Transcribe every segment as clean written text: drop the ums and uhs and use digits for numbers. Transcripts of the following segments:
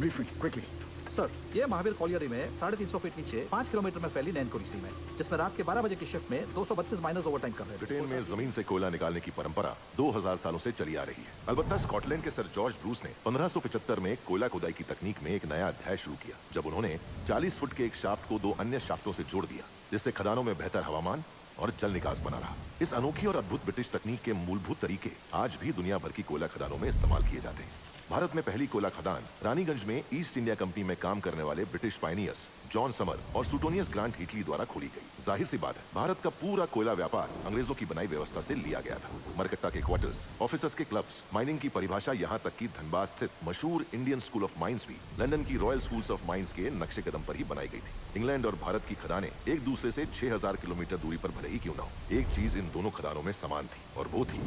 Brief me, quickly. Sir, ये महावीर कॉलियरी में 350 feet नीचे 5 किलोमीटर में फैली नैनकोरी सीम है, जिसमें रात के 12 बजे की शिफ्ट में 232 माइनर्स ओवरटाइम कर रहे थे। ब्रिटेन में जमीन से कोयला निकालने की परंपरा 2000 सालों से चली आ रही है। अलबत्ता स्कॉटलैंड के सर जॉर्ज ब्रूस ने 1575 में कोयला खुदाई की तकनीक में एक नया अध्याय शुरू किया, जब उन्होंने 40 फुट के एक शाफ्ट को 2 अन्य शाफ्टों से जोड़ दिया, जिससे खदानों में बेहतर हवामान और जल निकास बना रहा। इस अनोखी और अद्भुत ब्रिटिश तकनीक के मूलभूत तरीके आज भी दुनिया भर की कोयला खदानों में इस्तेमाल किए जाते हैं। भारत में पहली कोयला खदान रानीगंज में ईस्ट इंडिया कंपनी में काम करने वाले ब्रिटिश पायनियर्स जॉन समर और सुटोनियस ग्रांट हीटली द्वारा खोली गई। जाहिर सी बात है, भारत का पूरा कोयला व्यापार अंग्रेजों की बनाई व्यवस्था से लिया गया था। मरकट्टा के क्वार्टर्स, ऑफिसर्स के क्लब्स, माइनिंग की परिभाषा, यहाँ तक कि धनबाद स्थित मशहूर इंडियन स्कूल ऑफ माइंस भी लंदन की रॉयल स्कूल्स ऑफ माइंस के नक्शे कदम पर ही बनाई गई थी। इंग्लैंड और भारत की खदानें एक दूसरे से 6000 किलोमीटर दूरी पर भले ही क्यों न हो, एक चीज इन दोनों खदानों में समान थी, और वो थी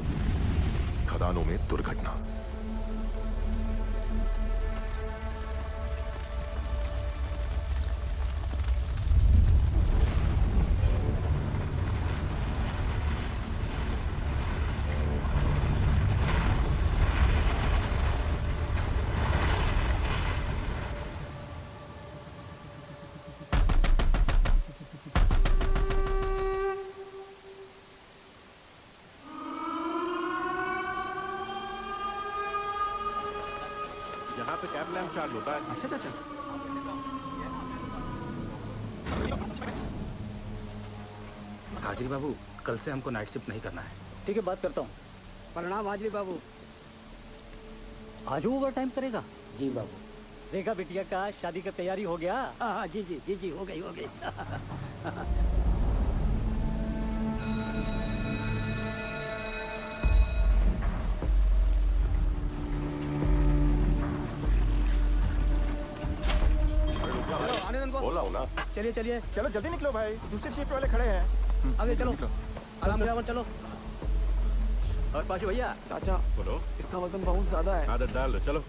खदानों में दुर्घटना। यहाँ पे कैब लैम्प चार्ज होता है। अच्छा अच्छा। हाजिरी बाबू, कल से हमको नाइट शिफ्ट नहीं करना है। ठीक है, बात करता हूँ। प्रणाम हाजिरी बाबू। आज ओवर टाइम करेगा? जी बाबू। देखा बिटिया का शादी का तैयारी हो गया? हाँ जी जी जी जी, हो गई हो गई। बोला हूं ना। चलिए चलिए, चलो जल्दी निकलो भाई, दूसरी शिफ्ट वाले खड़े हैं। आगे चलो, आराम से चलो। और पाशु भैया, चाचा, बोलो। इसका वजन बहुत ज्यादा है। आदत डाल दो, चलो।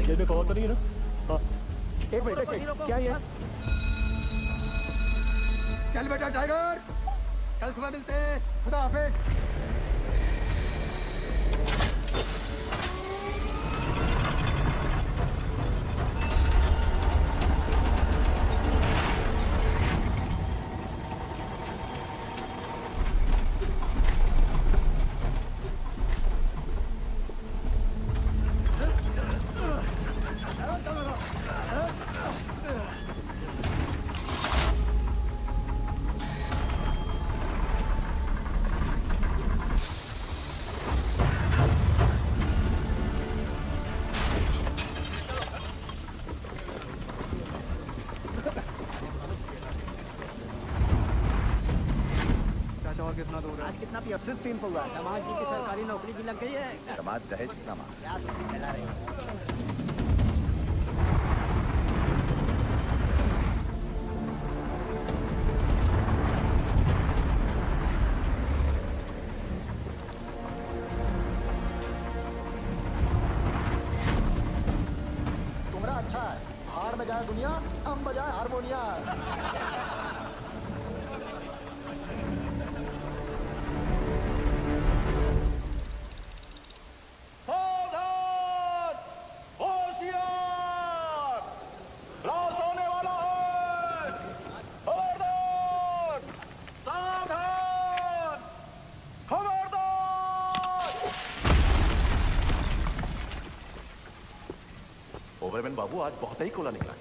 जेब में कवर तो नहीं है ना? हाँ। एक मिनट, क्या ये? चल बेटा टाइगर, कल सुबह मिलते हैं। खुदा हाफिज। और कितना दूर है? आज कितना पिया? सिर्फ 3 पौआ। दामाद जी की सरकारी नौकरी भी लग गई है। दामाद दहेज कितना मांगा? क्या सुनती फैला रहे हो? तुमरा अच्छा है, हार में जाए दुनिया, हम बजाए हारमोनिया। ओवरमैन बाबू, आज बहुत ही कोयला निकला है।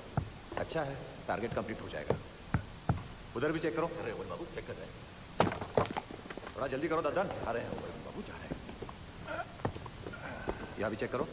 अच्छा है, टारगेट कंप्लीट हो जाएगा। उधर भी चेक करो। अरे ओवरमैन बाबू, चेक कर रहे हैं। थोड़ा जल्दी करो दादा। आ रहे हैं ओवरमैन बाबू, जा रहे हैं। यहाँ भी चेक करो।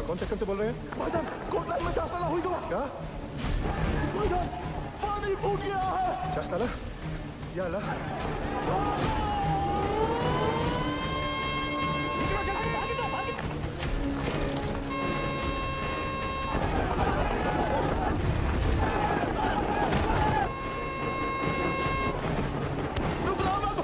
कौन सेक्शन से बोल रहे हैं? भाईजान, कोटलाइन में चासला हुई तो क्या? भाईजान, पानी फूट गया है। चास्ताला? या अल्लाह। रुक रहा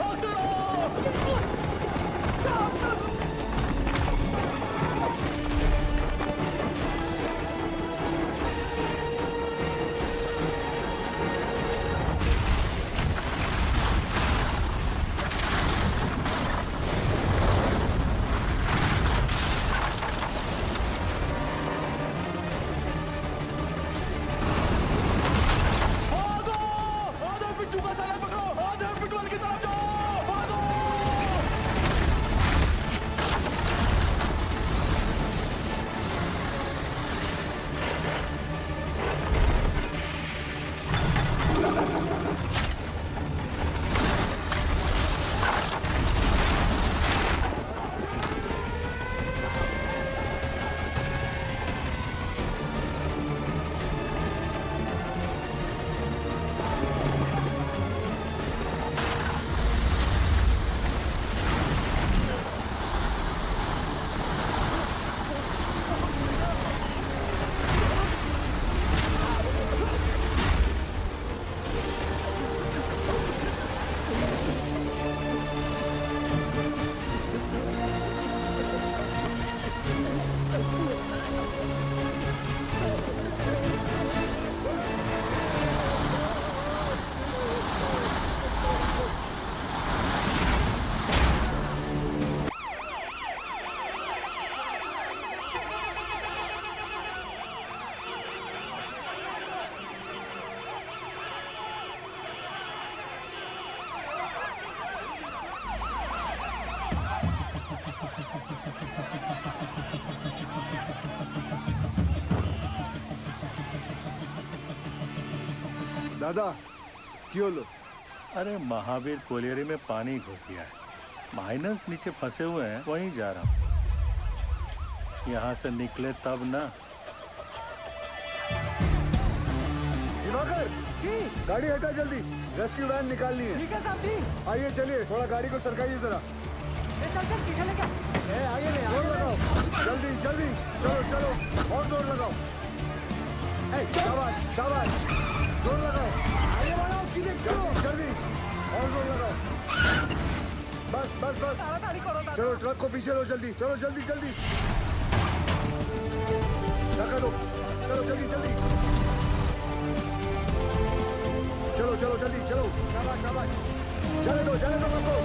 दादा क्यों लो? अरे महावीर कोलियरी में पानी घुस गया है, माइनर्स नीचे फंसे हुए हैं, वहीं जा रहा हूँ। यहाँ से निकले तब ना। दिवाकर जी, गाड़ी हटा जल्दी, रेस्क्यू वैन निकालनी है। ठीक है साहब जी। आइए चलिए, थोड़ा गाड़ी को सरकाइए जरा। चल चल पीछे लेके आइए ले जोर लगाओ, जल्दी जल्दी, चलो चलो, और जोर लगाओ। शाबाश शाबाश, जोर लगाओ, आगे बढ़ाओ, जल्दी जल्दी, और जोर लगाओ। बस बस बस, चलो ट्रक को पीछे लो, जल्दी चलो, जल्दी जल्दी, धक्का दो, चलो जल्दी जल्दी, चलो चलो जल्दी चलो, शाबाश शाबाश, जाने दो सबको।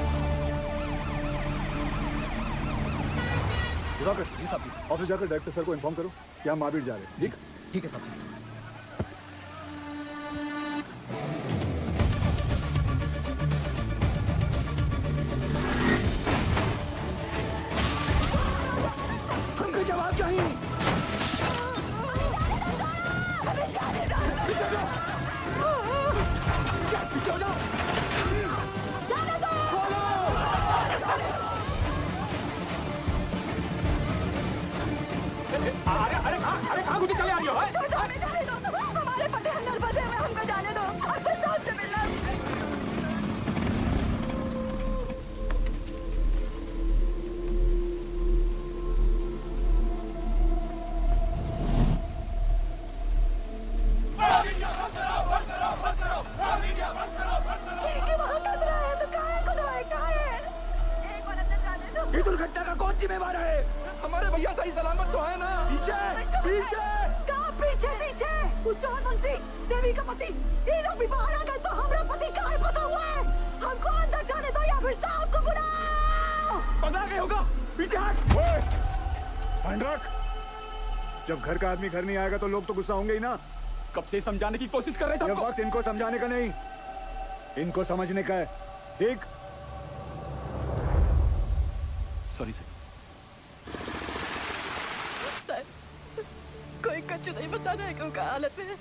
दिवाकर जी साहब, ऑफिस जाकर डायरेक्टर सर को इन्फॉर्म करो कि हम महावीर जा रहे हैं। ठीक ठीक है साहब जी। हमको जवाब चाहिए। अरे कहाँ को निकले आ रही हो? हमें जाने दो, हमारे पति अंदर बसे हुए, हमको जाने दो, हमको साथ से मिलना। वहाँ खतरा है तो कहाँ है? कहाँ है? एक बार अंदर जाने दो। ये दुर्घटना का कौन जिम्मेवार है? हमारे भैया सही सलामत तो है ना? पीछे पीछे कहाँ पीछे पीछे? उज्जवल मुंशी, देवी का पति, ये लोग भी बाहर आ गए तो हमारा पति कहाँ फंसा हुआ है? हमको अंदर जाने दो या फिर साहब को बुलाओ। पगला गए होगा, पीछे हट। ध्यान रख, जब घर का आदमी घर नहीं आएगा तो लोग तो गुस्सा होंगे ही ना। कब से समझाने की कोशिश कर रहे ये सबको। वक्त इनको समझाने का नहीं, इनको समझने का है। ठीक, सॉरी सर। कोई कच्चू नहीं बता रहा है कि क्या हालत में है।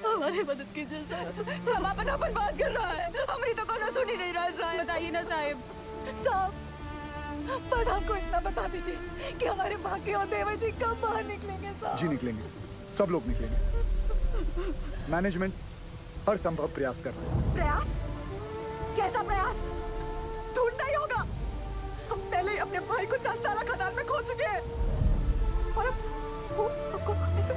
हमारी मदद कीजिए सर। समापन अपन बात कर रहा है, हमारी तो कोनो सुन ही नहीं रहा है साहब। बताइए ना साहब। साहब बस हमको इतना बता दीजिए कि हमारे बाकी और देवर जी कब बाहर निकलेंगे साहब? जी निकलेंगे, सब लोग निकलेंगे। मैनेजमेंट हर संभव प्रयास कर रहा है। प्रयास? कैसा प्रयास? ढूंढना ही होगा। हम पहले ही अपने भाई को चस्तारा खदान में खो चुके हैं और अब वो हमको ऐसे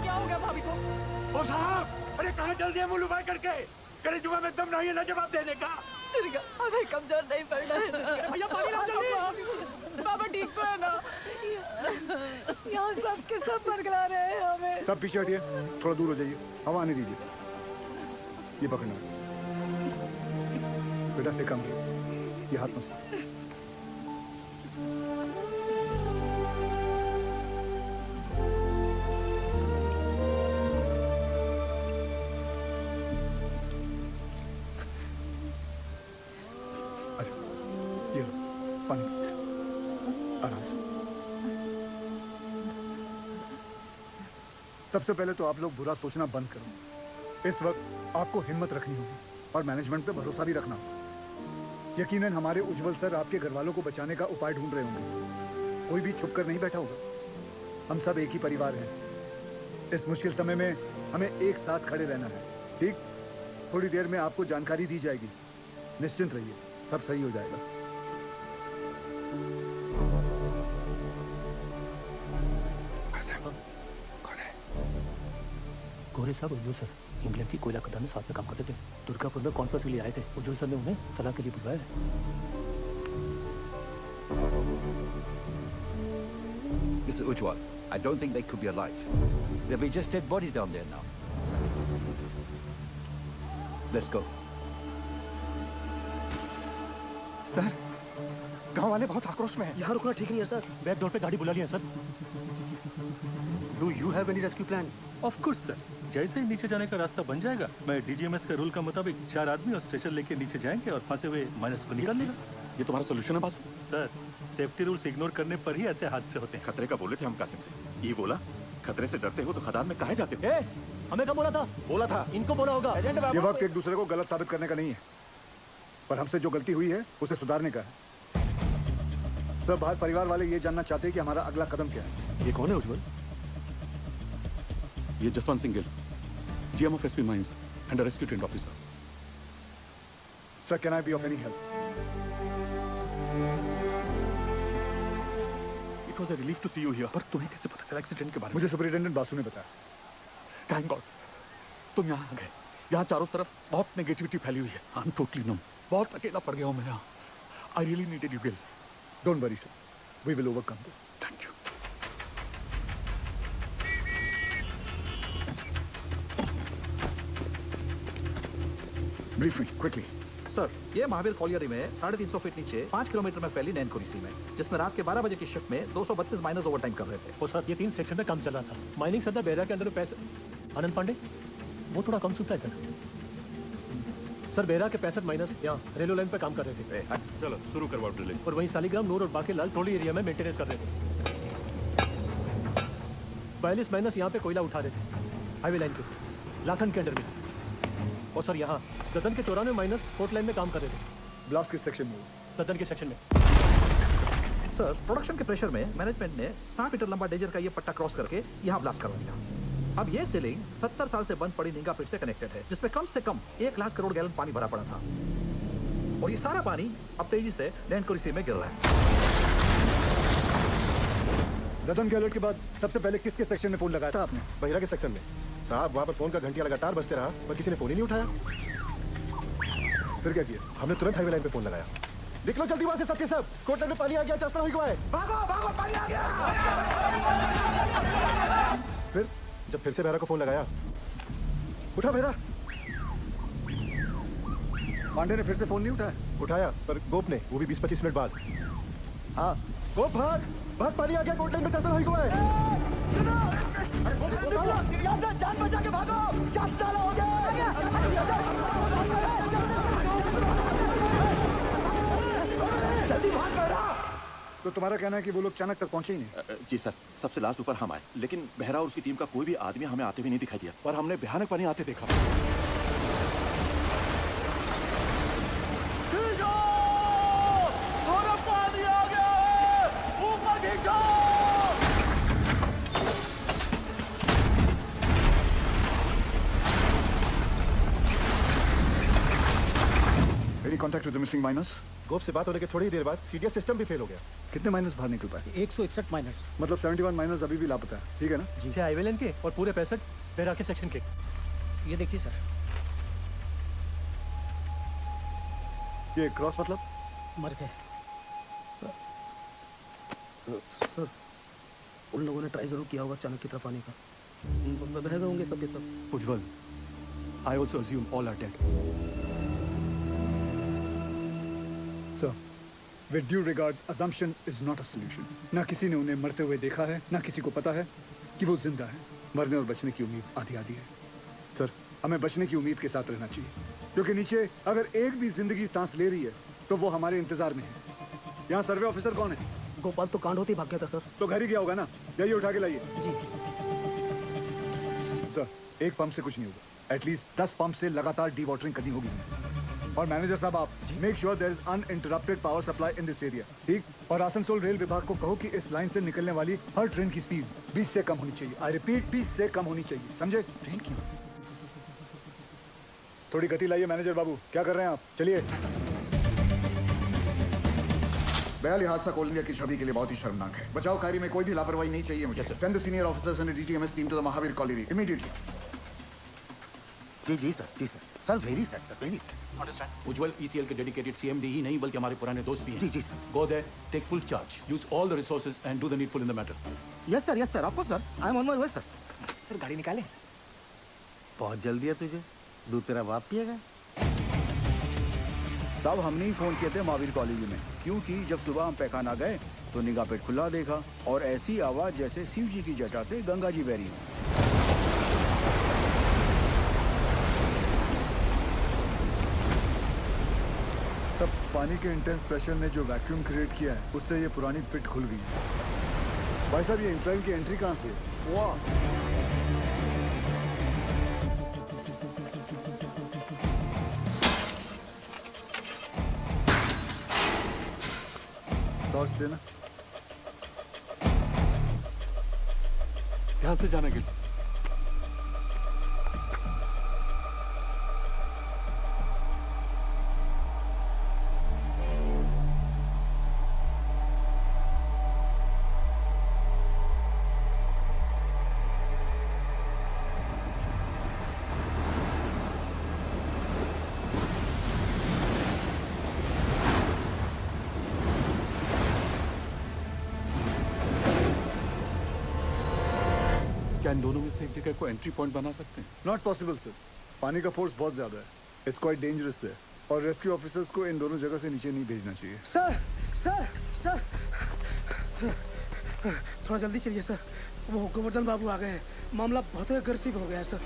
क्या हो गया भाभी को? ओ साहब, अरे कहाँ चल दिया मुँह लुभाए करके? करे जुआ में दम नहीं है ना जवाब देने का। दुर्गा, अभी कमजोर नहीं पड़ना है दुर्गा। भैया पानी लाओ जल्दी। बाबा ठीक तो है ना? यहाँ सब के सब बरगला रहे हैं हमें। सब पीछे हटिए, थोड़ा दूर हो जाइए, हवा आने दीजिए। ये पकड़ना बेटा, एक काम कीजिए, ये हाथ मत। अच्छा, ये लो, पानी आराम से। सबसे पहले तो आप लोग बुरा सोचना बंद करो। इस वक्त आपको हिम्मत रखनी होगी और मैनेजमेंट पे भरोसा भी रखना होगा। यकीनन हमारे उज्जवल सर आपके घर वालों को बचाने का उपाय ढूंढ रहे होंगे। कोई भी छुप कर नहीं बैठा होगा। हम सब एक ही परिवार हैं। इस मुश्किल समय में हमें एक साथ खड़े रहना है। ठीक, थोड़ी देर में आपको जानकारी दी जाएगी। निश्चिंत रहिए, सब सही हो जाएगा। गोरे साहब, उज्जवल सर इंग्लैंड की कोयला खदान में साथ में काम करते थे। दुर्गापुर में कॉन्फ्रेंस के लिए आए थे। उज्जवल सर ने उन्हें सलाह के लिए बुलाया है। Mr. Ujwal, I don't think they could be alive. There'll be just dead bodies down there now. Let's go. Sir, गांव वाले बहुत आक्रोश में हैं। यहाँ रुकना ठीक नहीं है सर। बैक डोर पे गाड़ी बुला लिया sir. Do you have any rescue plan? Of course sir, जैसे ही नीचे जाने का रास्ता बन जाएगा, मैं डीजीएमएस के रूल का मुताबिक 4 आदमी और स्ट्रेचर लेके नीचे जाएंगे और फंसे हुए माइनस को निकाल लेगा। ये तुम्हारा सोल्यूशन है Basu? Sir safety rules ignore करने पर ही ऐसे हादसे होते हैं। खतरे का बोले थे हम कासिम से। ये बोला खतरे से डरते हो तो खदान में काहे जाते हो? ए, हमें कब बोला था इनको बोला होगा। ये वक्त एक दूसरे को गलत साबित करने का नहीं है, पर हमसे जो गलती हुई है उसे सुधारने का है। सब बाहर परिवार वाले ये जानना चाहते हैं कि हमारा अगला कदम क्या है। ये कौन है उज्जवल? ये Jaswant Singh Gill, GM of SP mines and rescue trained officer. Sir, can I be of any help? It was a relief to see you here. पर तुम्हें कैसे पता चला एक्सीडेंट के बारे में? मुझे सुपरिटेंडेंट बासु ने बताया। थैंक गॉड तुम यहाँ आ गए। यहाँ चारों तरफ बहुत नेगेटिविटी फैली हुई है। I am totally numb. बहुत अकेला पड़ गया हूँ मैं यहाँ। I really needed you Gill. Don't worry sir, we will overcome this. Thank you. Brief me quickly. Sir, ये महावीर कॉलियरी में 350 फीट नीचे 5 किलोमीटर में फैली नैन कुरीसी में, जिसमें रात के 12 बजे की शिफ्ट में 232 माइनर्स ओवर टाइम कर रहे थे। वो सर ये 3 सेक्शन में काम चल रहा था। माइनिंग सरदार बेहरा के अंडर में पैसे आनंद पांडे वो थोड़ा कम सुनता है सर बेहरा के 65 माइनस यहाँ रेलवे लाइन पे काम कर रहे थे। चलो शुरू करवाओ ड्रिलिंग। और वहीं सालिग्राम नूर और बाकीलाल ट्रोली एरिया में मेंटेनेंस कर रहे थे। 42 माइनस यहाँ पे कोयला उठा रहे थे हाईवे लाइन पे लाखन के अंडर में। और सर यहाँ ददन के 94 माइनस फोर्थ लाइन में काम कर रहे थे। ब्लास्ट किस सेक्शन में? ददन के सेक्शन में। सर, प्रोडक्शन के प्रेशर में मैनेजमेंट ने 60 मीटर लंबा डेजर का ये पट्टा क्रॉस करके यहाँ ब्लास्ट करवा दिया। अब ये सीलिंग 70 साल से बंद पड़ी निंगा पिट से कनेक्टेड है, जिसमें कम से कम 1 लाख करोड़ गैलन पानी भरा पड़ा था। और ये सारा पानी अब तेजी से नैन कुरीसी में गिर रहा है। ददन के अलर्ट के बाद सबसे पहले किसके सेक्शन में फोन लगाया था आपने? बहिरा के सेक्शन में। साहब वहाँ पर फोन का घंटिया लगातार बजते रहा पर किसी ने फोन ही नहीं उठाया। फिर क्या किया? हमने तुरंत हाईवे लाइन पे फोन लगाया। निकलो जल्दी वहाँ से सबके सब। कोटला में पानी आ गया, चस्ता हुई गवा है। भागो भागो, पानी आ गया। फिर जब फिर से बहरा को फोन लगाया, उठा बहरा। पांडे ने फिर से फोन नहीं उठाया? उठाया पर गोप ने, वो भी 20-25 मिनट बाद। हाँ गोप भाग भाग, पानी आ गया, कोटला में चस्ता हुई गवा है। यहाँ से जान बचा के भागो, चस्ता हो गया। जल्दी भाग बहरा। तो तुम्हारा कहना है कि वो लोग अचानक तक पहुंचे ही नहीं? जी सर, सबसे लास्ट ऊपर हम आए, लेकिन बहरा और उसकी टीम का कोई भी आदमी हमें आते हुए नहीं दिखाई दिया। पर हमने भयानक पानी आते देखा। पानी आ गया है, ऊपर खींचो। Any contact with the missing miners? गोप से बात होने के थोड़ी ही देर बाद सीडीएस सिस्टम भी फेल हो गया। कितने माइनर्स बाहर निकल पाए? 161 माइनस। मतलब 71 माइनर्स अभी भी लापता है, ठीक है ना? जी हाईवे लाइन के और पूरे 65 बेहरा के सेक्शन के। ये देखिए सर। ये क्रॉस मतलब? मर गए सर। उन लोगों ने ट्राई जरूर किया होगा अचानक की तरफ आने का। बह गए होंगे सबके सब। Ujjwal, I also assume all are dead. Sir, with due regards, assumption is not a solution. ना किसी ने उन्हें मरते हुए देखा है, ना किसी को पता है कि वो जिंदा है। मरने और बचने की उम्मीद आधी आधी है। सर, हमें बचने की उम्मीद के साथ रहना चाहिए, क्योंकि नीचे अगर एक भी जिंदगी सांस ले रही है तो वो हमारे इंतजार में है। यहाँ सर्वे ऑफिसर कौन है? गोपाल तो कांड होते ही भाग गया था सर। तो घर ही गया होगा ना? जाइए उठा के लाइए। जी। सर, एक पंप से कुछ नहीं होगा। एटलीस्ट 10 पंप से लगातार डी वाटरिंग करनी होगी। और मैनेजर साहब, आप make sure there is uninterrupted power supply in this area, ठीक? और आसनसोल रेल विभाग को कहो कि इस लाइन से निकलने वाली हर ट्रेन की स्पीड 20 से कम होनी चाहिए। आई रिपीट, 20 से कम होनी चाहिए, समझे? ट्रेन की थोड़ी गति लाइए मैनेजर बाबू। क्या कर रहे हैं आप? चलिए। बहरहाल हादसा कोल इंडिया की छवि के लिए बहुत ही शर्मनाक है। बचाव कार्य में कोई भी लापरवाही नहीं चाहिए मुझे। Send the senior officers and DTMS team to the Mahavir colony immediately. जी सर, जी sir. Sir very sir, very sir. Ujjwal ECL के डेडिकेटेड सीएमडी ही नहीं बल्कि हमारे पुराने दोस्त भी हैं। जी जी sir. Go there, take full charge, use all the resources and do the needful in the matter. Yes sir, of course sir. I am on my way sir. Sir गाड़ी निकाले। बहुत जल्दी है तुझे। दूध तेरा बाप पिएगा। साहब, हमने ही फोन किए थे महावीर कॉलेज में, क्योंकि जब सुबह हम पैखाना गए तो निगाह पेट खुला देखा और ऐसी आवाज जैसे शिव जी की जटा से गंगा जी बह रही हो। सब पानी के इंटेंस प्रेशर ने जो वैक्यूम क्रिएट किया है उससे ये पुरानी पिट खुल गई है। भाई साहब, ये इंक्लाइन की एंट्री कहाँ से है? वाह, टॉर्च देना। ध्यान से जाना गिल। क्या इन दोनों में से एक जगह को एंट्री पॉइंट बना सकते हैं? नॉट पॉसिबल सर, पानी का फोर्स बहुत ज्यादा है। इट्स क्वाइट डेंजरस है और रेस्क्यू ऑफिसर्स को इन दोनों जगह से नीचे नहीं भेजना चाहिए। सर सर सर सर थोड़ा जल्दी चलिए सर, वो गोवर्धन बाबू आ गए हैं, मामला बहुत अग्रेसिव हो गया है सर।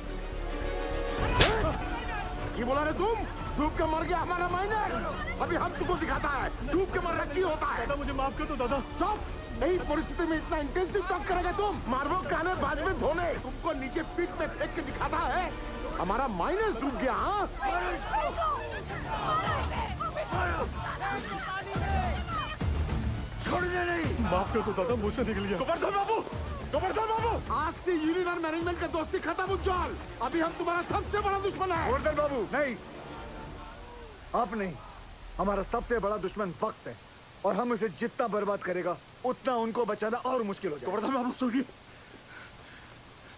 ये बोला रे तुम, डूब के मर गया हमारा माइनर। अभी हम तुमको दिखाता है डूब के मरना क्यों होता है। दादा मुझे माफ कर दो दादा। चुप, यही परिस्थिति में इतना इंटेंसिव टॉक करेगा तुम? मारबो काने बाज में धोने, तुमको नीचे पीठ में फेंक के दिखाता है हमारा माइनस डूब गया। हाँ, छोड़ने नहीं। माफ कर दो दादा, मुझसे निकल गया। गोवर्धन बाबू, गोवर्धन बाबू, आज से यूनियन और मैनेजमेंट का दोस्ती खत्म उज्जवल। अभी हम तुम्हारा सबसे बड़ा दुश्मन है। गोवर्धन बाबू नहीं, आप नहीं, हमारा सबसे बड़ा दुश्मन वक्त है और हम उसे जितना बर्बाद करेगा उतना उनको बचाना और मुश्किल हो जाएगा। गोवर्धन बाबू सुनिए,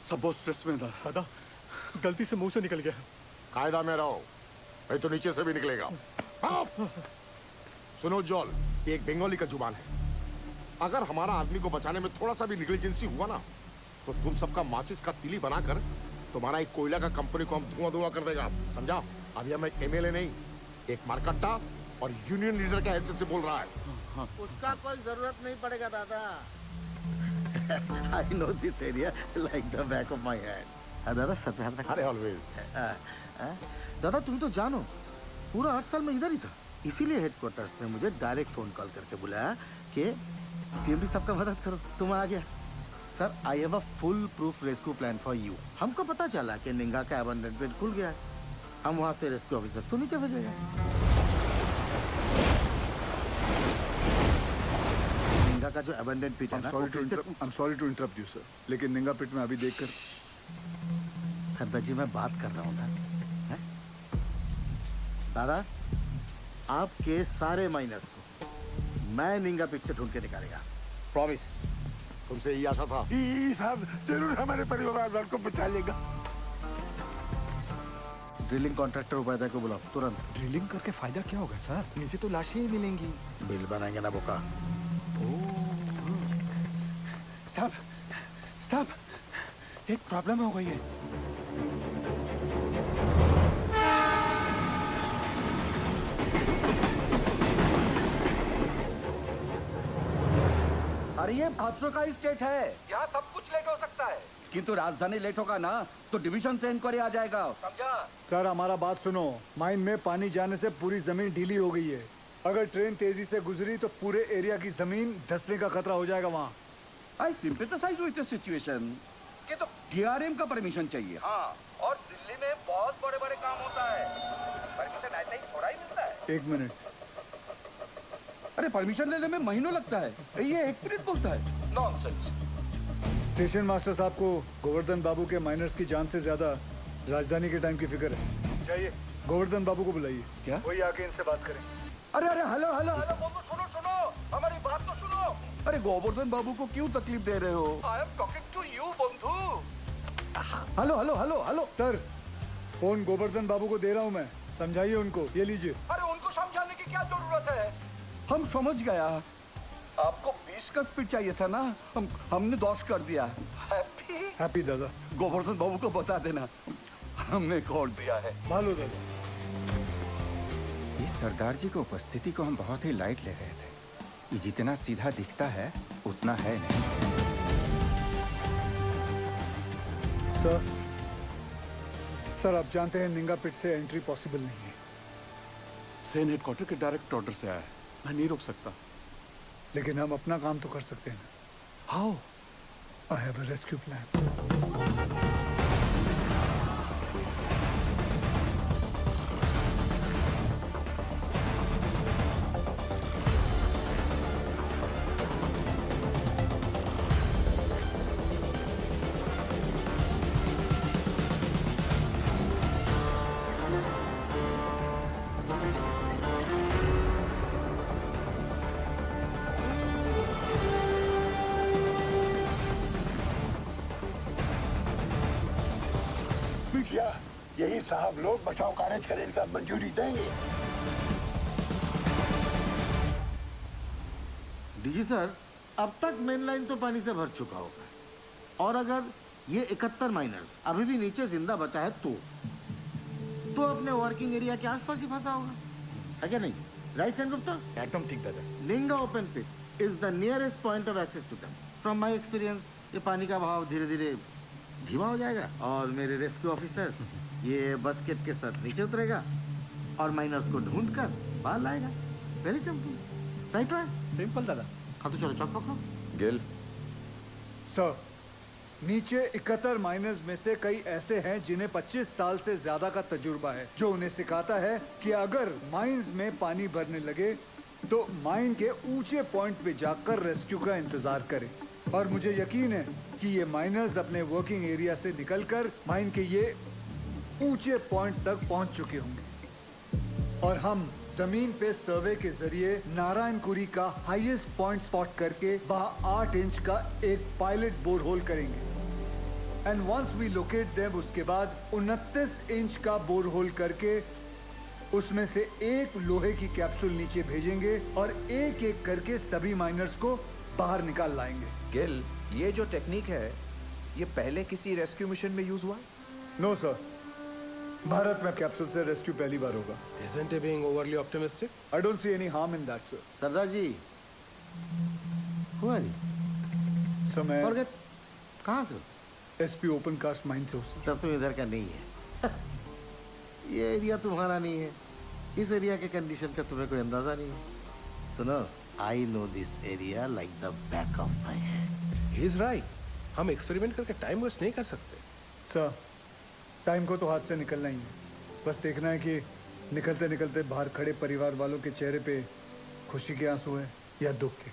सब बहुत स्ट्रेस में था। दादा गलती से मुंह से निकल गया। कायदा में रहो, नहीं तो नीचे से भी निकलेगा। सुनो जॉल, ये एक बंगाली का जुबान है। अगर हमारा आदमी को बचाने में थोड़ा सा भी निग्लिजेंसी हुआ ना, तो तुम सबका माचिस का तिली बनाकर तुम्हारा एक कोयला का कंपनी को हम धुआं धुआं कर देगा, समझा? अभी हम एक एमएलए नहीं, एक मारकट्टा और यूनियन लीडर के हैसियत से बोल रहा है। उसका कोई जरूरत नहीं पड़ेगा दादा। I know this area like the back of my hand. दादा सत्याग्रह रखा। अरे ऑलवेज। दादा तुम तो जानो, पूरा 8 साल में इधर ही था, इसीलिए हेडक्वार्टर्स ने मुझे डायरेक्ट फोन कॉल करके बुलाया कि सीएमडी साहब का मदद करो। तुम आ गया sir. I have a full proof rescue plan for you. हमको पता चला कि निंगा का अबंडनमेंट खुल गया है, हम वहाँ से रेस्क्यू ऑफिसर से नीचे भेजेगा। निंगा का जो अबंडन पिट है ना, I'm sorry to interrupt you sir, लेकिन निंगा पिट में अभी देखकर। सरदार जी मैं बात कर रहा हूँ ना, दादा आपके सारे माइनस को मैं निंगा पिट से ढूंढ के निकालेगा, प्रॉमिस। तुमसे यही आशा था। साहब जरूर हमारे परिवार वालों को बचा लेगा। ड्रिलिंग कॉन्ट्रैक्टर उपाध्याय को बुलाओ तुरंत। ड्रिलिंग करके फायदा क्या होगा सर? नीचे तो लाशें ही मिलेंगी। बिल बनाएंगे ना बोका। साहब साहब एक प्रॉब्लम हो गई है। अरे ये हादसों का स्टेट है, यहाँ सब कुछ लेट हो सकता है। किंतु राजधानी लेट होगा ना तो डिवीजन से इंक्वायरी आ जाएगा, समझा? सर हमारा बात सुनो, माइन में पानी जाने से पूरी जमीन ढीली हो गई है। अगर ट्रेन तेजी से गुजरी तो पूरे एरिया की जमीन धंसने का खतरा हो जाएगा वहाँ। आई सिंपैथाइज विद द सिचुएशन। ये तो डीआरएम का परमिशन चाहिए। हाँ, और दिल्ली में बहुत बड़े बड़े काम होता है, परमिशन ऐसे ही थोड़ा ही मिलता है। 1 मिनट। अरे परमिशन लेने में महीनों लगता है, ये 1 मिनट बोलता है। नॉनसेंस। स्टेशन मास्टर साहब को गोवर्धन बाबू के माइनर्स की जान से ज्यादा राजधानी के टाइम की फिक्र है। चाहिए गोवर्धन बाबू को बुलाइए। क्या? वही आके इनसे बात करें। अरे अरे हेलो हेलो हेलो, सुनो सुनो, हमारी बात तो सुनो। अरे गोवर्धन बाबू को क्यों तकलीफ दे रहे हो? I am talking to you बंधु। Hello hello hello hello sir phone Govardhan Babu को दे रहा हूँ मैं, समझाइए उनको। ये लीजिए। अरे उनको समझाने की क्या जरूरत है? हम समझ गया, आपको 20 का स्पीड चाहिए था ना, हमने 10 कर दिया। हैप्पी दादा। गोवर्धन बाबू को बता देना हमने कॉल दिया है। भालो दादा। इस सरदार जी की उपस्थिति को हम बहुत ही लाइट ले रहे थे। ये जितना सीधा दिखता है उतना है नहीं। सर आप जानते हैं निंगा पिट से एंट्री पॉसिबल नहीं है। सेन हेडक्वार्टर के डायरेक्ट ऑर्डर से आया है, मैं नहीं रोक सकता। लेकिन हम अपना काम तो कर सकते हैं ना। How? I have a rescue plan. यही साहब लोग बचाव कार्य करने का मंजूरी देंगे। डीजी सर, अब तक मेन लाइन तो पानी से भर चुका होगा, और अगर ये 71 माइनर्स अभी भी नीचे जिंदा बचा है तो अपने वर्किंग एरिया के आसपास ही फंसा होगा, है क्या नहीं? राइट सेन गुप्ता? एकदम ठीक दादा। Linga open pit is the nearest point of access to them. From my experience ये पानी का बहाव धीरे धीरे धीमा हो जाएगा और मेरे रेस्क्यू ऑफिसर्स ये बस्केट के साथ नीचे उतरेगा और माइनर्स को ढूंढ कर बाहर लाएगा। Very simple, right? सिंपल दादा। हाँ तो चलो चौक पकड़ो। गिल सर, नीचे 71 माइनर्स में से कई ऐसे हैं जिन्हें 25 साल से ज्यादा का तजुर्बा है, जो उन्हें सिखाता है कि अगर माइंस में पानी भरने लगे तो माइन के ऊंचे पॉइंट पे जाकर रेस्क्यू का इंतजार करें। और मुझे यकीन है कि ये माइनर्स अपने वर्किंग एरिया से निकलकर माइन के ये ऊंचे पॉइंट तक पहुंच चुके होंगे और हम जमीन पे सर्वे के जरिए नारायणपुरी का हाईएस्ट पॉइंट स्पॉट करके वहां 8 इंच का एक पायलट बोरहोल करेंगे। And once we locate them, उसके बाद 29 इंच का बोरहोल करके उसमें से एक लोहे की कैप्सूल नीचे भेजेंगे और एक एक करके सभी माइनर्स को बाहर निकाल लाएंगे। गिल, ये जो टेक्निक है ये पहले किसी रेस्क्यू मिशन में यूज हुआ? नो सर, भारत में कैप्सूल से रेस्क्यू पहली बार होगा। Isn't he being overly optimistic? I don't see any harm in that, sir. सरदार जी, हुआ नहीं? समय फॉरगेट। कहाँ से? एसपी ओपन कास्ट माइन से हो सर। तब तुम इधर का नहीं है। ये एरिया तुम्हारा नहीं है, इस एरिया के कंडीशन का तुम्हें कोई अंदाजा नहीं है। सुनो, I know this area like the back of my hand. He is right. हम एक्सपेरिमेंट करके टाइम वेस्ट नहीं कर सकते। सर, टाइम को तो हाथ से निकलना ही है। बस देखना है कि निकलते निकलते बाहर खड़े परिवार वालों के चेहरे पे खुशी के आंसू हैं या दुख के।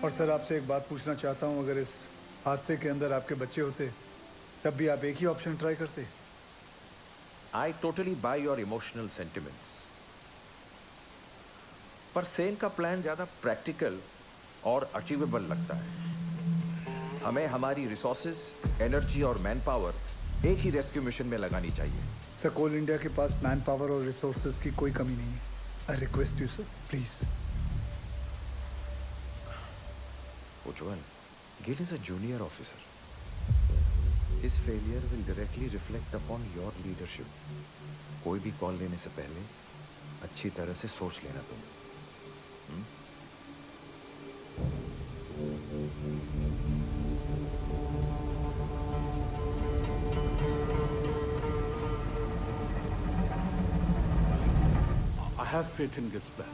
और सर, आपसे एक बात पूछना चाहता हूँ, अगर इस हादसे के अंदर आपके बच्चे होते तब भी आप एक ही ऑप्शन ट्राई करते? I totally by your emotional sentiments, पर सेन का प्लान ज्यादा प्रैक्टिकल और अचीवेबल लगता है। हमें हमारी रिसोर्सेज, एनर्जी और मैन पावर एक ही रेस्क्यू मिशन में लगानी चाहिए। सर, कोल इंडिया के पास मैन पावर और रिसोर्सेज की कोई कमी नहीं है। I request you sir, please. Ujjwal, Gill is a junior officer. His failure will directly reflect upon your leadership. कोई भी कॉल लेने से पहले अच्छी तरह से सोच लेना तुम. I have faith in this plan.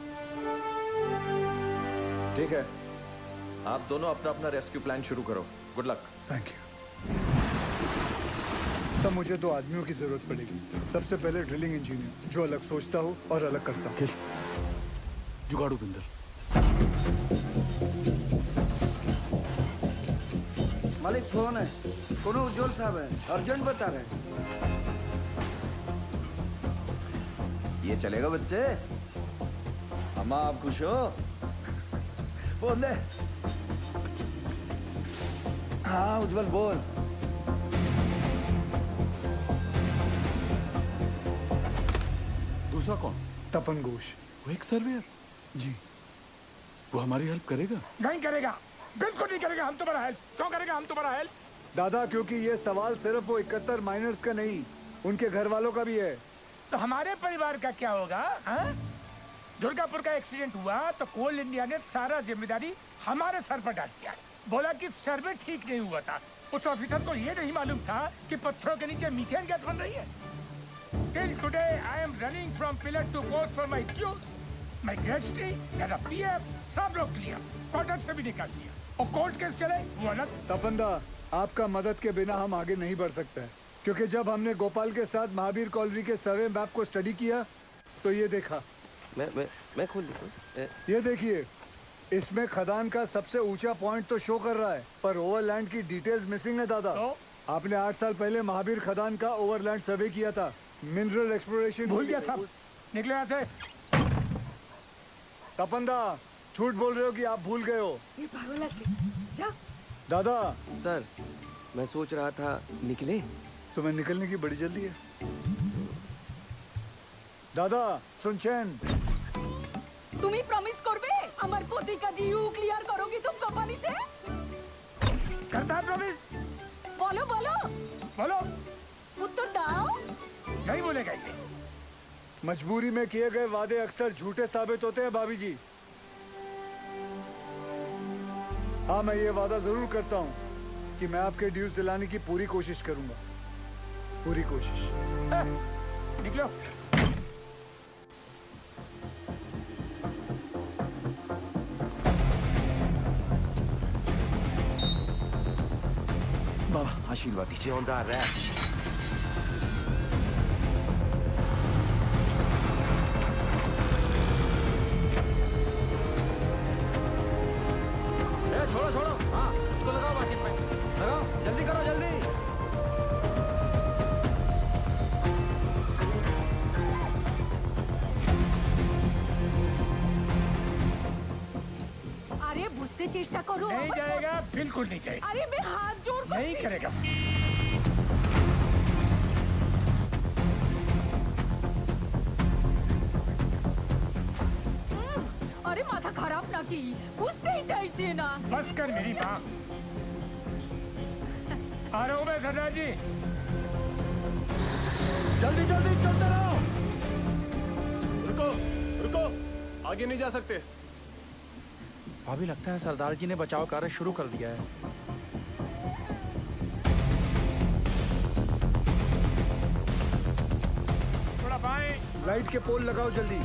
ठीक है, आप दोनों अपना अपना रेस्क्यू प्लान शुरू करो. Good luck. Thank you. तब मुझे 2 आदमियों की जरूरत पड़ेगी. सबसे पहले ड्रिलिंग इंजीनियर जो अलग सोचता हो और अलग करता हो. जुगाड़ू बिंदर. मालिक फोन है. कोनो उज्जवल साहब है, अर्जेंट बता रहे हैं. ये चलेगा बच्चे? अम्मा आप खुश हो? फोन दे. हाँ उज्जवल बोल. दूसरा कौन? तपन घोष. वो एक सर्वेयर. जी. वो हमारी हेल्प करेगा? नहीं करेगा, बिल्कुल नहीं करेगा. हम तुम्हारा हेल्प क्यों करेगा? हम तुम्हारा हेल्प. दादा, क्योंकि ये सवाल सिर्फ वो 71 माइनर्स का नहीं, उनके घर वालों का भी है. तो हमारे परिवार का क्या होगा? दुर्गापुर का एक्सीडेंट हुआ तो कोल इंडिया ने सारा जिम्मेदारी हमारे सर पर डाल दिया. बोला कि सर्वे ठीक नहीं हुआ था. उस ऑफिसर को ये नहीं मालूम था कि पत्थरों के नीचे मीथेन गैस बन रही है. Till today, I am running from pillar to post for my dues. My gratuity, मेरा PF, सब लोग क्लियर, क्वार्टर से भी निकाल दिया। और कोर्ट केस चले, वो अलग। तपंदा, आपका मदद के बिना हम आगे नहीं बढ़ सकते हैं, क्योंकि जब हमने गोपाल के साथ महावीर कॉलोनी के सर्वे मैप को स्टडी किया, तो ये देखा। मैं खोल दूँ। ये देखिए, इसमें खदान का सबसे ऊंचा पॉइंट तो शो कर रहा है, पर ओवरलैंड की डिटेल्स मिसिंग है दादा। आपने 8 साल पहले महावीर खदान का ओवरलैंड सर्वे किया था, मिनरल एक्सप्लोरेशन भूल गया साहब, निकले यहाँ से। तपंदा, झूठ बोल रहे हो कि आप भूल गए हो? ये पागल से जा। दादा सर, मैं सोच रहा था निकले। तुम्हें निकलने की बड़ी जल्दी है। दादा सुनचैन, তুমি প্রমিস করবে আমার পতিকা ডিউ ক্লিয়ার করোगी तुम कंपनी से? करता है प्रॉमिस। बोलो बोलो बोलो। उत्तर दाओ। नहीं बोलेगा ये। मजबूरी में किए गए वादे अक्सर झूठे साबित होते हैं भाभी जी। हाँ, मैं ये वादा जरूर करता हूँ कि मैं आपके ड्यूज दिलाने की पूरी कोशिश करूंगा, पूरी कोशिश। निकलो। बाबा आशीर्वाद दीजिए। On the wrap. छोड़ो छोड़ो, हाँ उसको लगाओ बाकी में, लगाओ जल्दी करो जल्दी। अरे बुझते चेष्टा करो। नहीं जाएगा, बिल्कुल नहीं जाएगा। अरे मैं हाथ जोड़ कर नहीं करेगा। अरे माथा खराब ना की, बुझते ही चाहिए ना। बस कर मेरी माँ। आ रहा हूँ मैं सरदार जी। जल्दी जल्दी चलते रहो। रुको रुको, आगे नहीं जा सकते। अभी लगता है सरदार जी ने बचाव कार्य शुरू कर दिया है। थोड़ा बाएं। लाइट के पोल लगाओ जल्दी।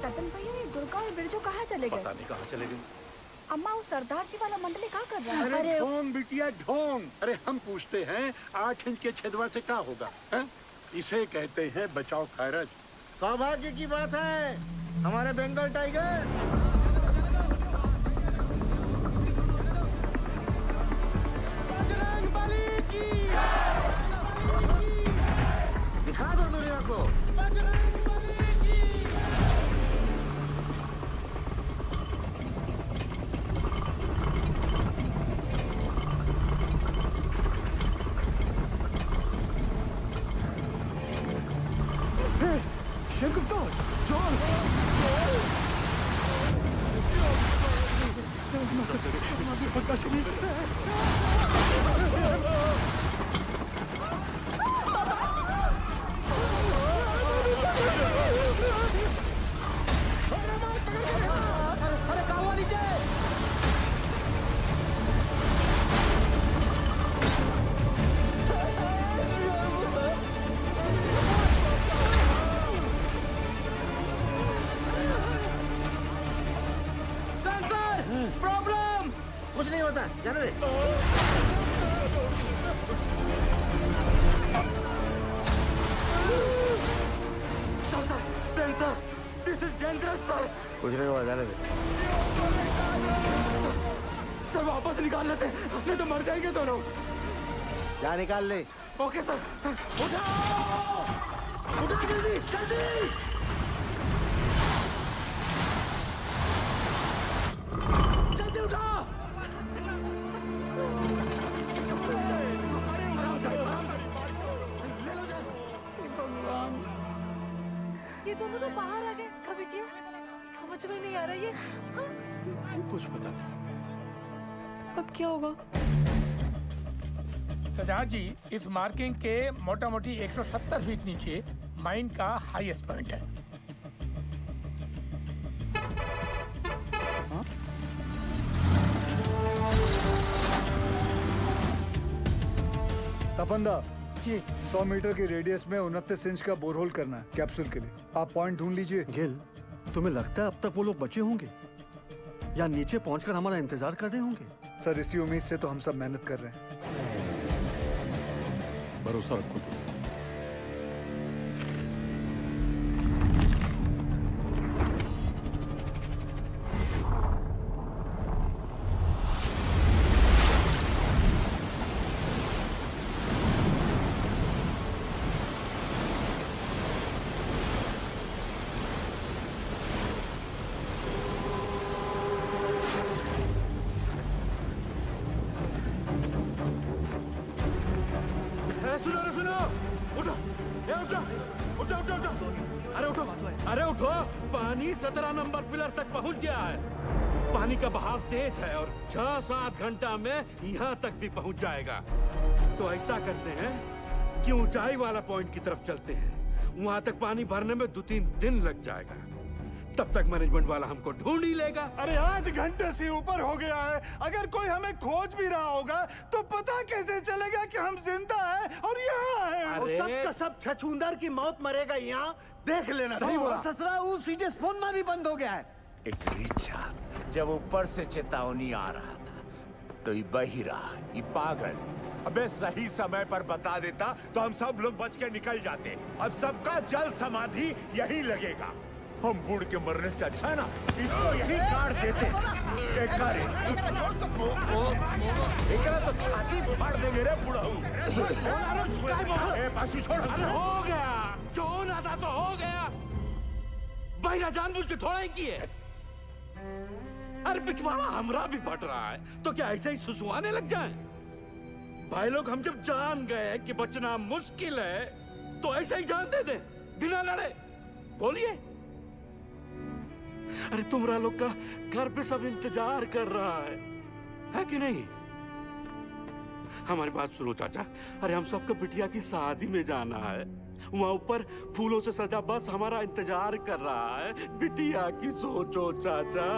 रतन भैया, ये दुर्गा और बिरजू कहाँ चले गए? पता नहीं कहाँ चले गए। अम्मा, वो सरदार जी वाला मंडली क्या कर रहा है? अरे ढोंग बिटिया ढोंग। अरे हम पूछते हैं 8 इंच के छेदवा से क्या होगा है? इसे कहते हैं बचाव खैरत। सौभाग्य की बात है, हमारे बंगाल टाइगर। दिखा दो दुनिया को। शेरगुप्ता, जॉन। अरे कहाँ नीचे? प्रॉब्लम कुछ नहीं होता, जाने दे। Sen sir, this is dangerous sir. कुछ नहीं हुआ, जाने दे। सर वापस निकाल लेते हैं, नहीं तो मर जाएंगे दोनों। जा निकाल ले। Okay sir. उठाओ, उठाओ जल्दी जल्दी। जल्दी उठा। भगवान, ये दोनों तो बाहर आ गए। कमिटियों, समझ में नहीं आ रहा ये। कुछ पता नहीं। अब क्या होगा? सरदार जी, इस मार्किंग के मोटा मोटी 170 फीट नीचे माइन का हाईएस्ट पॉइंट है। तपंदा जी 100 मीटर की रेडियस में 29 इंच का बोरहोल करना है कैप्सूल के लिए। आप पॉइंट ढूंढ लीजिए। गिल, तुम्हें लगता है अब तक वो लोग बचे होंगे या नीचे पहुंचकर हमारा इंतजार कर रहे होंगे? सर इसी उम्मीद से तो हम सब मेहनत कर रहे हैं। भरोसा रखो तुम। सुनो उठो, उठो, अरे उठो, अरे उठो। पानी 17 नंबर पिलर तक पहुंच गया है। पानी का बहाव तेज है और 6-7 घंटा में यहाँ तक भी पहुंच जाएगा। तो ऐसा करते हैं कि ऊंचाई वाला पॉइंट की तरफ चलते हैं। वहां तक पानी भरने में 2-3 दिन लग जाएगा। तब तक मैनेजमेंट वाला हमको ढूंढ ही लेगा। अरे 8 घंटे से ऊपर हो गया है। अगर कोई हमें खोज भी रहा होगा तो पता कैसे चलेगा कि हम जिंदा हैं और यहाँ हैं? और सब का सब छछूंदर की मौत मरेगा यहाँ, देख लेना। सही बोला। ससुरा वो सीधे फोन मारी बंद हो गया है। इटरीचा जब ऊपर से चेतावनी आ रहा था तो ये बहिरा, ये पागल अबे सही समय पर बता देता तो हम सब लोग बच के निकल जाते। अब सबका जल समाधि यही लगेगा। हम बुढ़ के मरने से अच्छा है ना इसको यही काट देते। एकरा तो छाती फाड़ देंगे रे बुढ़ाऊ। पासी छोड़। अरे हो गया, जो होना था तो हो गया। बहिरा जानबूझ के थोड़ा ही किए। अरे पिछवाड़ा हमरा भी फट रहा है तो क्या ऐसे ही सुसुआने लग जाएं? भाई लोग हम जब जान गए कि बचना मुश्किल है तो ऐसे ही जान दे दे बिना लड़े। बोलिए। अरे तुमरा लोग का घर पे सब इंतजार कर रहा है कि नहीं? हमारी बात सुनो चाचा। अरे हम सबको बिटिया की शादी में जाना है। वहां ऊपर फूलों से सजा बस हमारा इंतजार कर रहा है। बिटिया की सोचो चाचा।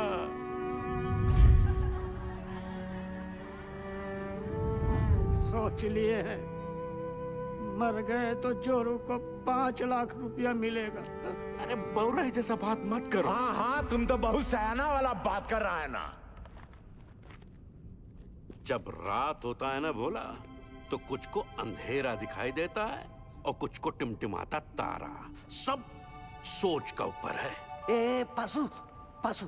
सोच लिए हैं, मर गए तो जोरू को 5 लाख रुपया मिलेगा। अरे बौरा जैसा बात मत करो। हाँ हाँ तुम तो बहुत सयाना वाला बात कर रहा है ना। जब रात होता है ना भोला तो कुछ को अंधेरा दिखाई देता है और कुछ को टिमटिमाता तारा। सब सोच का ऊपर है। ए पासू पासू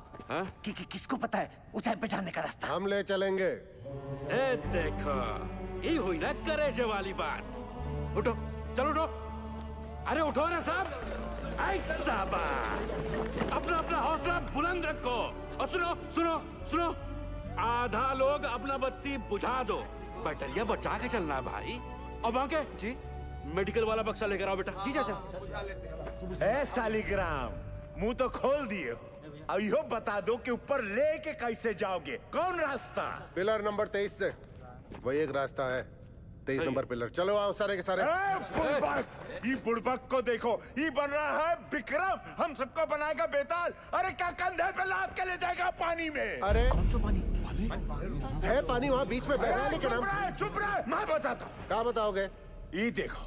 किसको पता है ऊंचाई पे जाने का रास्ता? हम ले चलेंगे। ए देखो ये हुई ना करेजे वाली बात। उठो, चलो उठो। अरे उठो ना साहब। ऐसा बात। अपना अपना हौसला बुलंद रखो। और सुनो सुनो सुनो, आधा लोग अपना बत्ती बुझा दो। बैटरिया बचा के चलना भाई। और वहां के जी मेडिकल वाला बक्सा लेकर आओ बेटा। जी चाचा। ए सालिग्राम मुंह तो खोल दिए हो। अब यो बता दो कि ऊपर लेके कैसे जाओगे? कौन रास्ता? पिलर नंबर 23 से वही एक रास्ता है। 23 नंबर पिलर। चलो आओ सारे के सारे। ये बुड़बक को देखो, ये बन रहा है विक्रम। हम सबको बनाएगा बेताल। अरे क्या कंधे पे लाद के ले जाएगा पानी में? अरे कौन सा पानी? है पानी वहाँ बीच में बह रहा है। लेकिन चुप रहे, मैं बताता हूँ। क्या बताओगे? ये देखो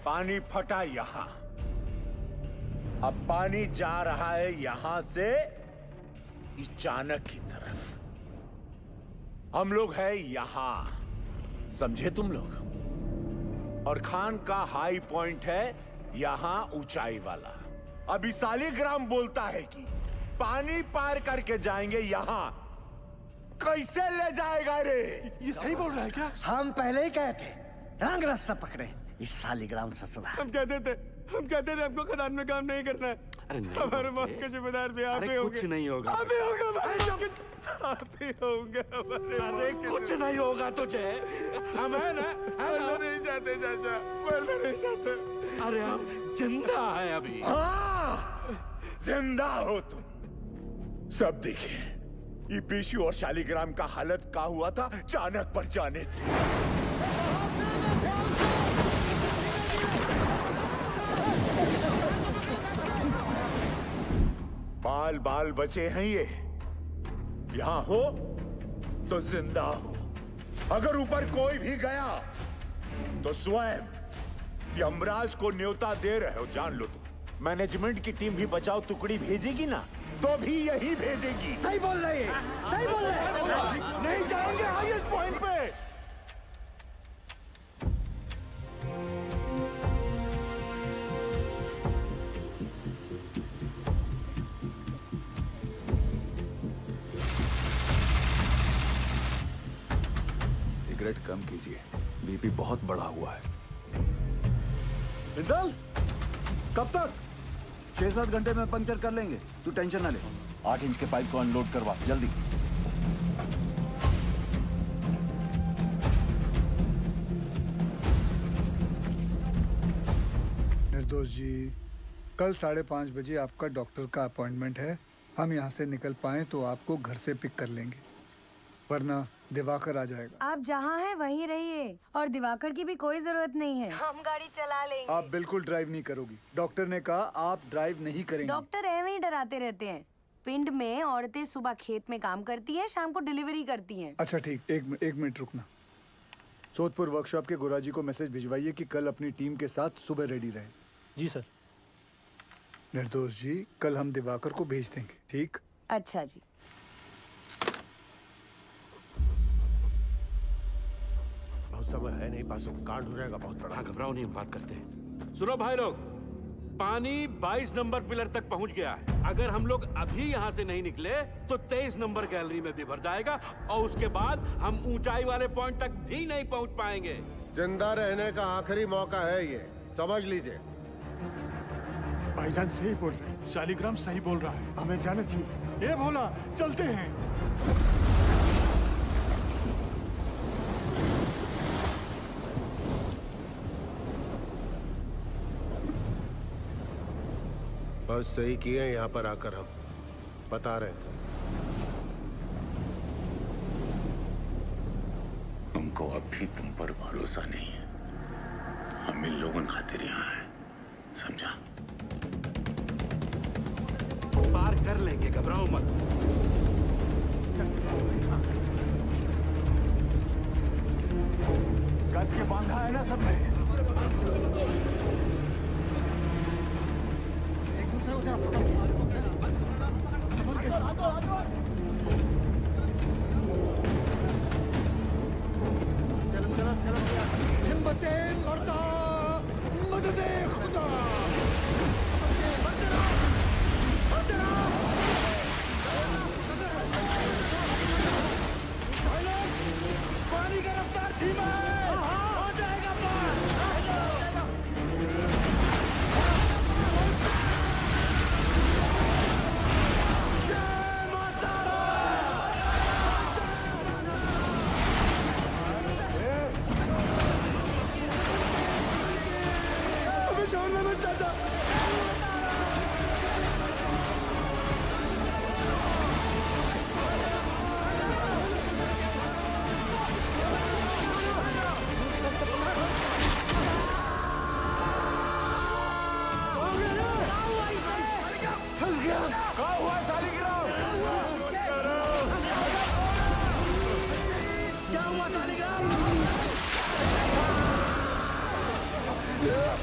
पानी फटा यहाँ। अब पानी जा रहा है यहाँ से इस चाणक की तरफ। हम लोग हैं यहाँ, समझे तुम लोग? और खान का हाई पॉइंट है यहाँ ऊंचाई वाला। अभी सालिग्राम बोलता है कि पानी पार करके जाएंगे यहाँ। कैसे ले जाएगा रे? ये सही बोल रहा है क्या? हम पहले ही कहे थे रंग रास्ता पकड़े इस सालिग्राम ससुरा। हम कहते थे हमको खदान में काम नहीं करना है। अरे नहीं हमारे मौत के जिम्मेदार भी आप ही होंगे। कुछ नहीं होगा। आप ही होगा आप ही होंगे। अरे कुछ नहीं होगा तुझे। हम है ना? मरना नहीं चाहते चाचा, मरना नहीं चाहते। अरे हम जिंदा है अभी। हाँ जिंदा हो तुम। सब देखिए ये पेशी और शालिग्राम का हालत का हुआ था चाणक पर जाने से। बाल बाल बचे हैं ये। यहां हो तो जिंदा हो। अगर ऊपर कोई भी गया तो स्वयं यमराज को न्योता दे रहे हो, जान लो तुम। मैनेजमेंट की टीम भी बचाओ टुकड़ी भेजेगी ना, तो भी यही भेजेगी। सही बोल रहे हैं, सही बोल रहे हैं। नहीं जाएंगे हाईएस्ट पॉइंट पे। सिगरेट कम कीजिए, बीपी बहुत बढ़ा हुआ है। बिंदल, कब तक? 6-7 घंटे में पंक्चर कर लेंगे, तू टेंशन ना ले। 8 इंच के पाइप को अनलोड करवा जल्दी। निर्दोष जी, कल 5:30 बजे आपका डॉक्टर का अपॉइंटमेंट है। हम यहाँ से निकल पाए तो आपको घर से पिक कर लेंगे, वरना दिवाकर आ जाएगा। आप जहाँ हैं वहीं रहिए, और दिवाकर की भी कोई जरूरत नहीं है। हम गाड़ी चला लेंगे। आप बिल्कुल ड्राइव नहीं करोगी। डॉक्टर ने कहा आप ड्राइव नहीं करेंगी। डॉक्टर ऐਵੇਂ ही डराते रहते हैं। पिंड में औरतें सुबह खेत में काम करती हैं, शाम को डिलीवरी करती हैं। अच्छा ठीक, एक मिनट रुकना। सोदपुर वर्कशॉप के गुराजी को मैसेज भिजवाइए कि कल अपनी टीम के साथ सुबह रेडी रहे। जी सर। निर्दोष जी, कल हम दिवाकर को भेज देंगे, ठीक? अच्छा जी। बहुत समय है नहीं, पासों कांड हो जाएगा बहुत बड़ा। घबराओ नहीं, हम बात करते हैं। सुनो भाई लोग, पानी 22 नंबर पिलर तक पहुंच गया है। अगर हम लोग अभी यहाँ से नहीं निकले तो 23 नंबर गैलरी में भी भर जाएगा, और उसके बाद हम ऊंचाई वाले पॉइंट तक भी नहीं पहुंच पाएंगे। जिंदा रहने का आखिरी मौका है ये, समझ लीजिए। भाईजान सही बोल रहे हैं, शालिग्राम सही बोल रहा है, हमें जाना चाहिए। ये भोला, चलते हैं। बहुत सही किए यहाँ पर आकर, हम बता रहे हैं। हमको अभी तुम पर भरोसा नहीं है। हम इन लोगों खातिर यहाँ हैं, समझा? पार कर लेंगे, घबराओ मत। कस के बांधा है ना सबने? एक दूसरे को जरा हिम्मते मर्दा, मददे खुदा। पानी का रफ्तार धीमा है, हो जाएगा पार। अभी छोड़ दे मत चाचा। फंस गया। कहाँ हुआ शालिग्राम? क्या हुआ शालिग्राम?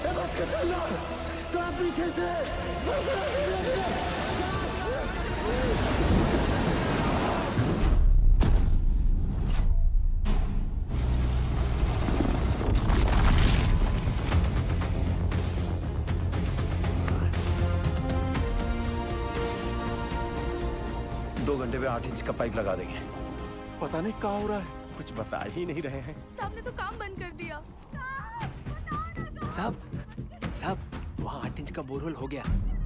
बच के चलना, तो आप पीछे से। घंटे में 8 इंच का पाइप लगा देंगे। पता नहीं क्या हो रहा है, कुछ बता ही नहीं रहे हैं। साहब ने तो काम बंद कर दिया। साहब वहाँ 8 इंच का बोरहोल हो गया।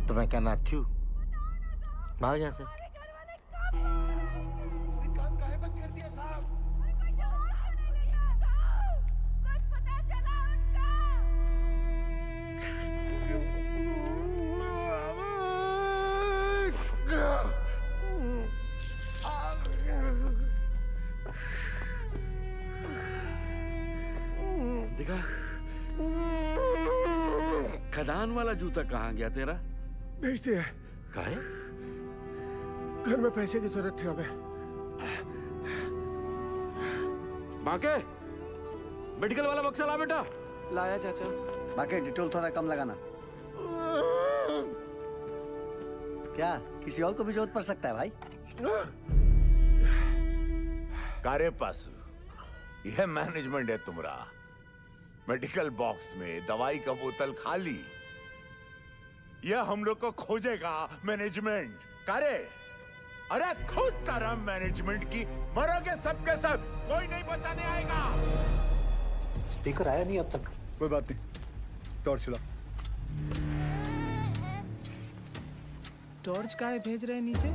तो मैं क्या नाथू भाग यहाँ से। दिखा, खदान वाला जूता कहाँ गया तेरा? भेज दिया। काहे? घर में पैसे की जरूरत थी। अबे मेडिकल वाला बक्सा ला बेटा। लाया चाचा। बाकी डिटोल थोड़ा कम लगाना। क्या किसी और को भी जरूरत पड़ सकता है भाई? कारे पासु, यह मैनेजमेंट है तुम्हारा। मेडिकल बॉक्स में दवाई का बोतल खाली, यह हम लोग को खोजेगा मैनेजमेंट। कारे, अरे खुद तरह मैनेजमेंट की, मरोगे सबके सब, कोई नहीं बचाने आएगा। स्पीकर आया नहीं अब तक। कोई बात नहीं, टॉर्च चला। टॉर्च काहे भेज रहे हैं नीचे?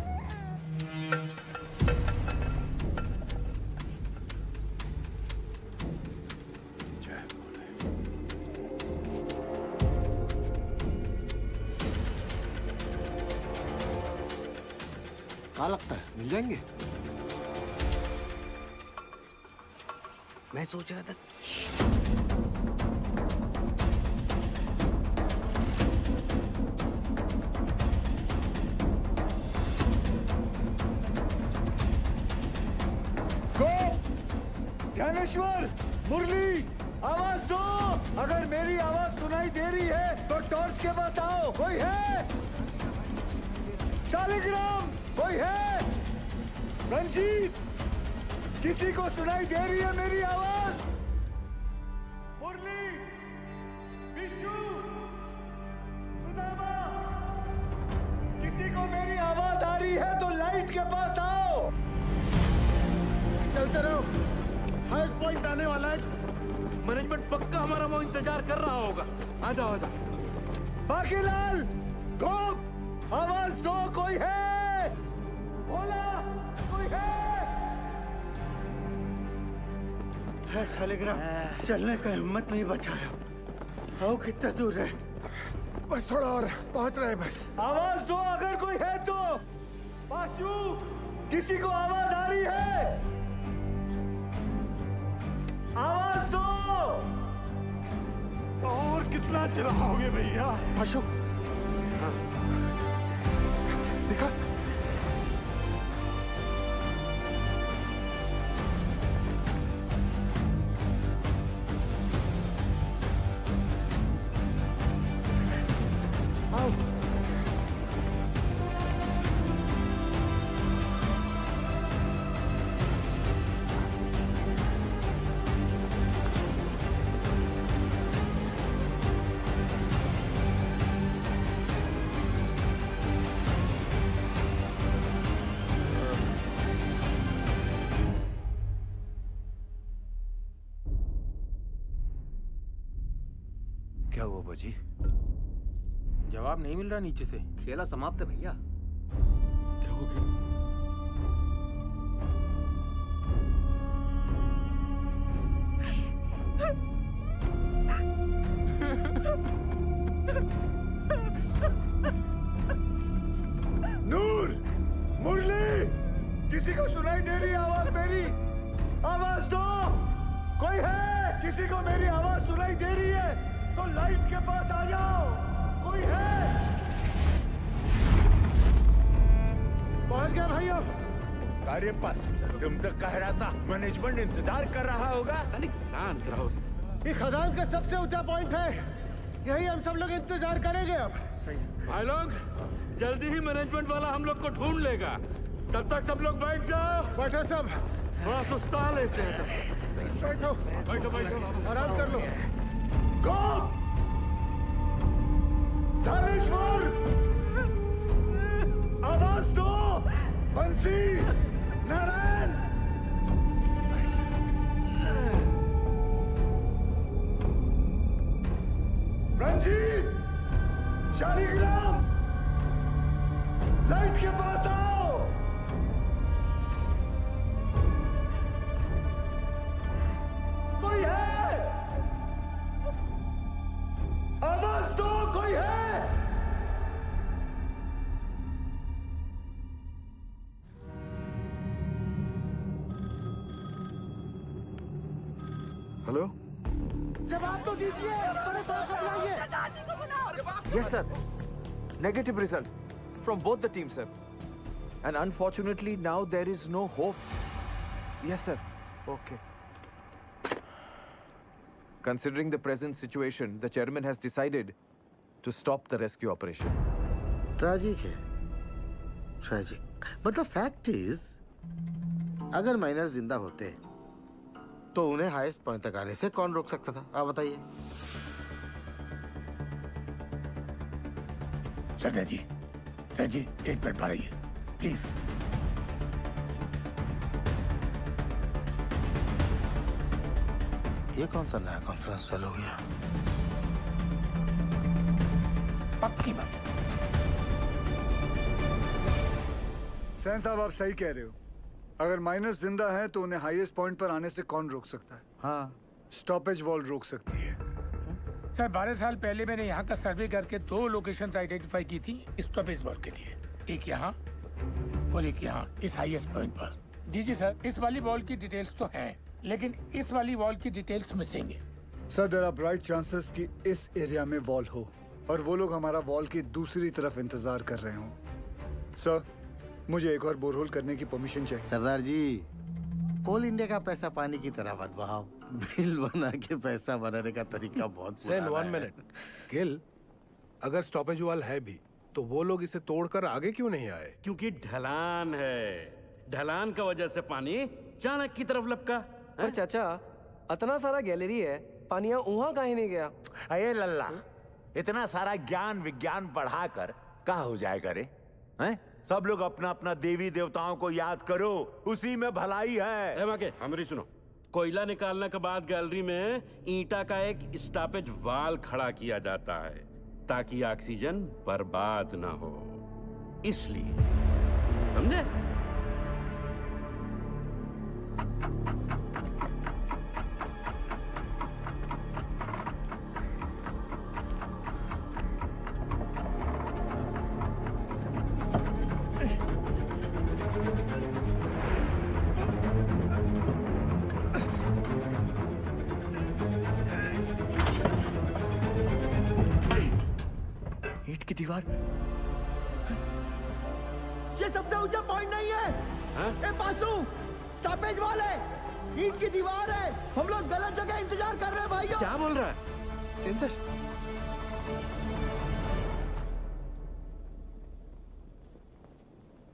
क्या लगता है मिल जाएंगे? मैं सोच रहा था ज्ञानेश्वर, मुरली, आवाज दो। अगर मेरी आवाज सुनाई दे रही है तो टॉर्च के पास आओ। कोई है? शालिग्राम, कोई है? रंजीत, किसी को सुनाई दे रही है मेरी आवाज? मुरली, विष्णु, सुदामा, किसी को मेरी आवाज आ रही है तो लाइट के पास आओ। चलते रहो, हाईएस्ट पॉइंट आने वाला है। मैनेजमेंट पक्का हमारा वो इंतजार कर रहा होगा। आ जाओ आ जाओ। बाकीलाल, गोप, आवाज दो। कोई है? बोला, कोई है शालिग्राम, चलने का हिम्मत नहीं बचाया। आओ, कितना दूर है? बस थोड़ा और, पहुंच रहे बस। आवाज दो अगर कोई है तो। पाशु, किसी को आवाज आ रही है? आवाज दो। और कितना चिल्लाओगे भैया? पाशु, दिखा। आओ। क्या हुआ बाजी? जवाब नहीं मिल रहा नीचे से। खेला समाप्त है भैया। क्या हो गया? नूर, मुरली, किसी को सुनाई दे रही आवाज मेरी? आवाज दो। कोई है? किसी को मेरी आवाज सुनाई दे रही है तो लाइट के पास आ जाओ। कोई है? पहुंच गया भाइयों। अरे पास, तुम तो कह रहा था मैनेजमेंट इंतजार कर रहा होगा। अनिक शांत रहो। ये खदान का सबसे ऊंचा पॉइंट है, यही हम सब लोग इंतजार करेंगे अब। सही भाई लोग, जल्दी ही मैनेजमेंट वाला हम लोग को ढूंढ लेगा। तब तक सब लोग बैठ जाओ। बैठो सब। थोड़ा सुस्ता लेते हैं तब। बैठो बैठो बैठो, आराम कर लो। गोप, धनेश्वर, आवाज दो। बंसी, नारायण, रंजीत, शालिग्राम, लाइट के पास आओ। कोई है? आवाज दो। कोई है? हेलो, जवाब तो दीजिए। बड़े साहब बुलाइए। Yes, sir. Negative result from both the teams, sir. And unfortunately, now there is no hope. Yes, sir. Okay. Considering the present situation, the chairman has decided to stop the rescue operation. Tragic है, tragic. But the fact is, अगर miner जिंदा होते तो उन्हें highest point तक आने से कौन रोक सकता था? आप बताइए। सर जी, एक मिनट पढ़ाइए प्लीज। ये कौन सा नया कॉन्फ्रेंस चालू हो गया? पक्की बात। सैन साहब, आप सही कह रहे हो। अगर माइनस जिंदा है तो उन्हें हाईएस्ट पॉइंट पर आने से कौन रोक सकता है? हाँ, स्टॉपेज वॉल रोक सकती है। सर 12 साल पहले मैंने यहाँ का सर्वे करके 2 लोकेशंस आइडेंटिफाई की थी स्टॉपेज वॉल के लिए, एक यहाँ और एक यहाँ इस हाईएस्ट पॉइंट पर। जी सर, इस वाली वॉल की डिटेल्स तो हैं, लेकिन इस वाली वॉल की डिटेल्स मिसिंग है। Sir, there are bright chances कि इस एरिया में वॉल हो और वो लोग हमारा वॉल की दूसरी तरफ इंतजार कर रहे हों। सर, मुझे एक और बोरहोल करने की परमिशन चाहिए। सरदार जी, कोल इंडिया का पैसा पानी की तरह मत बहाओ। बिल बना के पैसा बनाने का तरीका बहुत सेन, पुराना 1 है। मिनट। गिल, अगर स्टॉपेज वाल है भी तो वो लोग इसे तोड़कर आगे क्यों नहीं आए? क्योंकि ढलान है, ढलान का वजह से पानी चाणक की तरफ लपका। पर चाचा, इतना सारा गैलरी है, पानिया वहां काहे नहीं गया? अये लल्ला, इतना सारा ज्ञान विज्ञान बढ़ाकर कहा हो जाएगा रे? हैं? सब लोग अपना अपना देवी देवताओं को याद करो, उसी में भलाई है। हमारी सुनो, कोयला निकालने के बाद गैलरी में ईंटा का एक स्टॉपेज वाल खड़ा किया जाता है ताकि ऑक्सीजन बर्बाद ना हो, इसलिए। समझे? ईंट की दीवार। ये सबसे ऊंचा पॉइंट नहीं है। ए पासू, स्टॉपेज वाल है, ईंट की दीवार है। हम लोग गलत जगह इंतजार कर रहे हैं भाइयों। क्या बोल रहा है? सेंसर।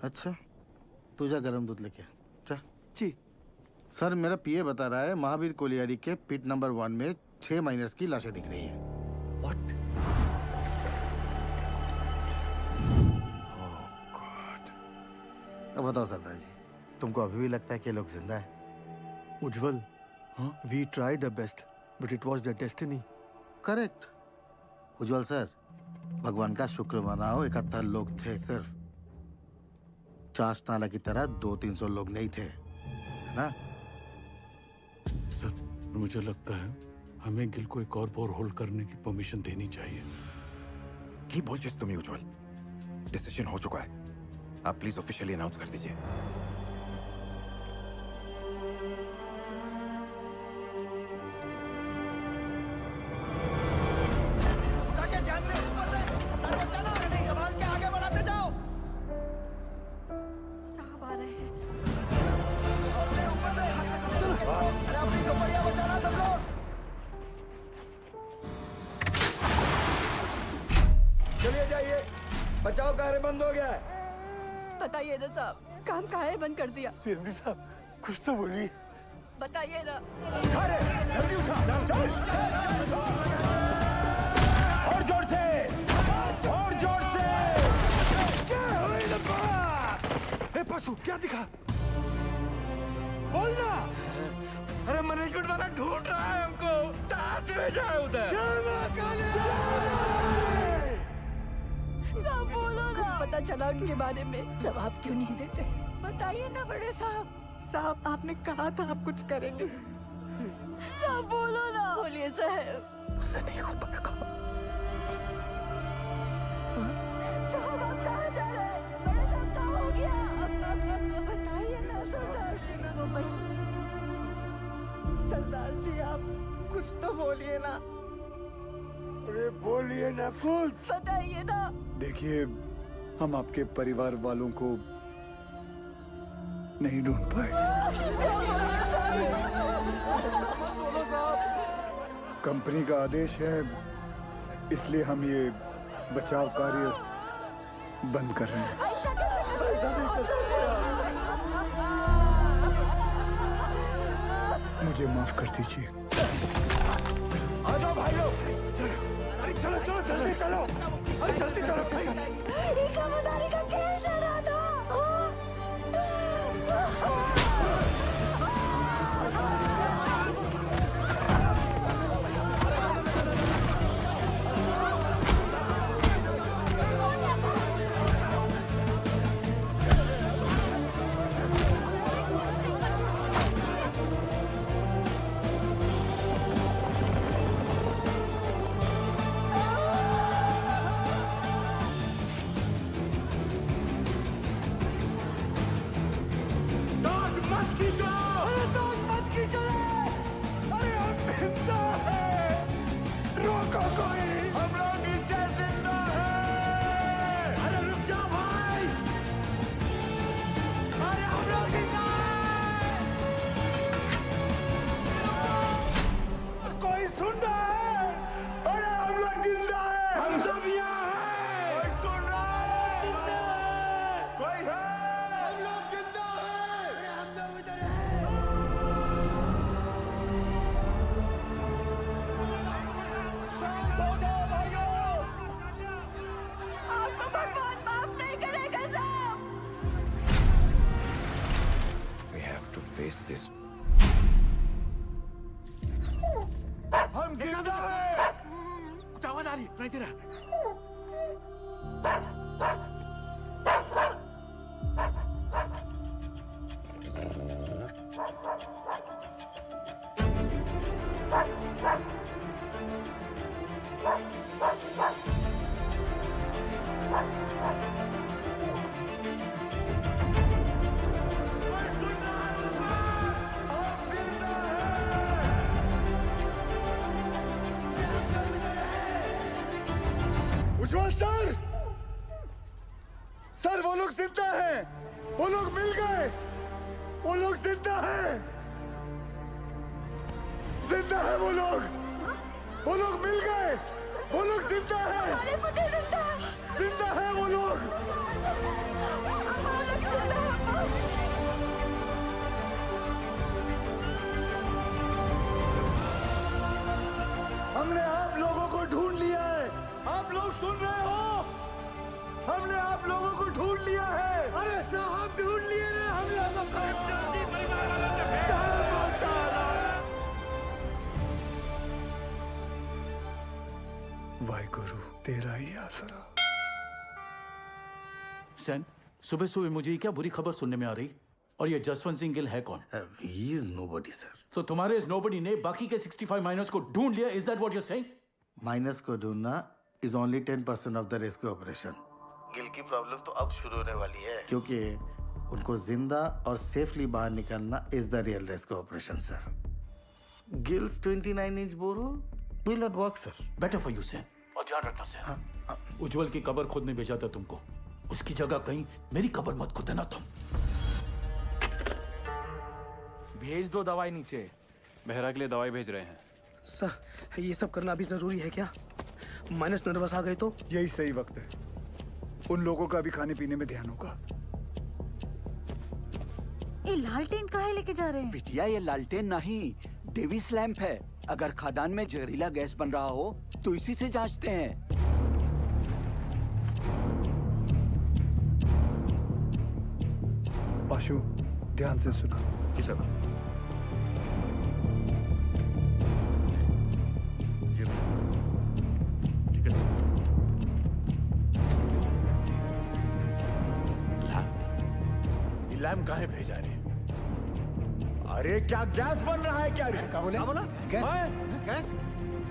अच्छा, तुझा गरम दूध लेके जा। जी सर, मेरा पीए बता रहा है महावीर कोलियारी के पिट नंबर 1 में 6 माइनर्स की लाशें दिख रही हैं। अब बताओ सरदार जी, तुमको अभी भी लगता है कि ये लोग जिंदा है? Ujjwal, we tried our best but it was their destiny. Correct Ujjwal sir, भगवान का शुक्र मनाओ, 71 लोग थे सिर्फ। चाश नाला की तरह 200-300 लोग नहीं थे, है ना? सर, मुझे लगता है हमें गिल को एक और बोरहोल करने की परमिशन देनी चाहिए। की बोल जिस तुम्हें उज्जवल, डिसीजन हो चुका है, आप प्लीज ऑफिशियली अनाउंस कर दीजिए। ध्यान से, ऊपर से, सर बचाना, संभाल के आगे बढ़ाते जाओ। साहब आ रहे हैं। ऊपर से, चलो। अरे अपनी तो बढ़िया बचाना सब लोग। चलिए जाइए, बचाव कार्य बंद हो गया है। बताइए ना साहब, काम काहे बंद कर दिया? सीएमडी साहब, कुछ तो बोलिए। बताइए ना। जल्दी उठा, चल। और जोर से, और जोर से। क्या हुई लपा? ए पासू, क्या दिखा? बोलना। अरे मैनेजमेंट वाला ढूंढ रहा है हमको, टाच में जाए उधर। साहब बोलो ना। कुछ पता चला उनके बारे में? जवाब क्यों नहीं देते? बताइए ना बड़े साहब। साहब, आपने कहा था आप कुछ करेंगे। साहब बोलो ना। बोलिए साहब। उससे नहीं रोक पाएगा। साहब, आप कहाँ जा रहे हैं? बड़े साहब, कहाँ हो गया? बताइए ना सरदार जी को। सरदार जी, आप कुछ तो बोलिए ना। अरे बोलिए ना कुछ। बताइए ना। देखिए, हम आपके परिवार वालों को नहीं ढूंढ पाए। कंपनी का आदेश है, इसलिए हम ये बचाव कार्य बंद कर रहे हैं। मुझे माफ कर दीजिए। आ जाओ भाई लोग, अरे चलो चलो जल्दी चलो, अरे जल्दी चलो। वफादारी का खेल चल रहा था। This. हम जिंदा हैं। आवाज आ रही है, तेरा। उज्ज्वल सर, सर वो लोग जिंदा हैं, वो लोग मिल गए, वो लोग जिंदा हैं, जिंदा है वो लोग मिल गए, वो लोग जिंदा हैं, हमारे पति जिंदा है, जिंदा है वो लोग। हमने आप लोगों को ढूंढ लिया है, आप लोग सुन रहे हो? हमने आप लोगों को ढूंढ लिया है। अरे साहब ढूंढ लिए रे हम लोगों को। वाहिगुरु तेरा ही आसरा। सैन, सुबह सुबह मुझे ये क्या बुरी खबर सुनने में आ रही? और ये जसवंत सिंह गिल है कौन? He is nobody, sir. तो तुम्हारे इस नोबडी ने बाकी के 65 माइनर्स को ढूंढ लिया? Is that what you're saying? Minus को ढूंढना is only 10% of the rescue operation. Gill की प्रॉब्लम तो अब शुरू होने वाली है, क्योंकि उनको जिंदा और सेफली बाहर निकालना is the real rescue operation, sir. Gil's 29-inch borehole will not work, sir. Better for you, Sen. और ध्यान रखना सैन, उज्जवल की कब्र खुद नहीं भेजा था तुमको, उसकी जगह कहीं मेरी कब्र मत खुदना तुम। भेज दो दवाई नीचे। बेहरा के लिए दवाई भेज रहे हैं। सर ये सब करना अभी जरूरी है क्या? माइनस नर्वस आ गए तो? यही सही वक्त है, उन लोगों का भी खाने पीने में ध्यान होगा। ये लालटेन काहे लेके जा रहे हैं? बिटिया ये लालटेन नहीं, डेविस लैंप है। अगर खदान में जहरीला गैस बन रहा हो तो इसी से जांचते हैं। पाशु ध्यान से सुनो। जी सर। लैम्प काहे भेजा रे? अरे क्या गैस बन रहा है क्या रे? क्या बोला? गैस?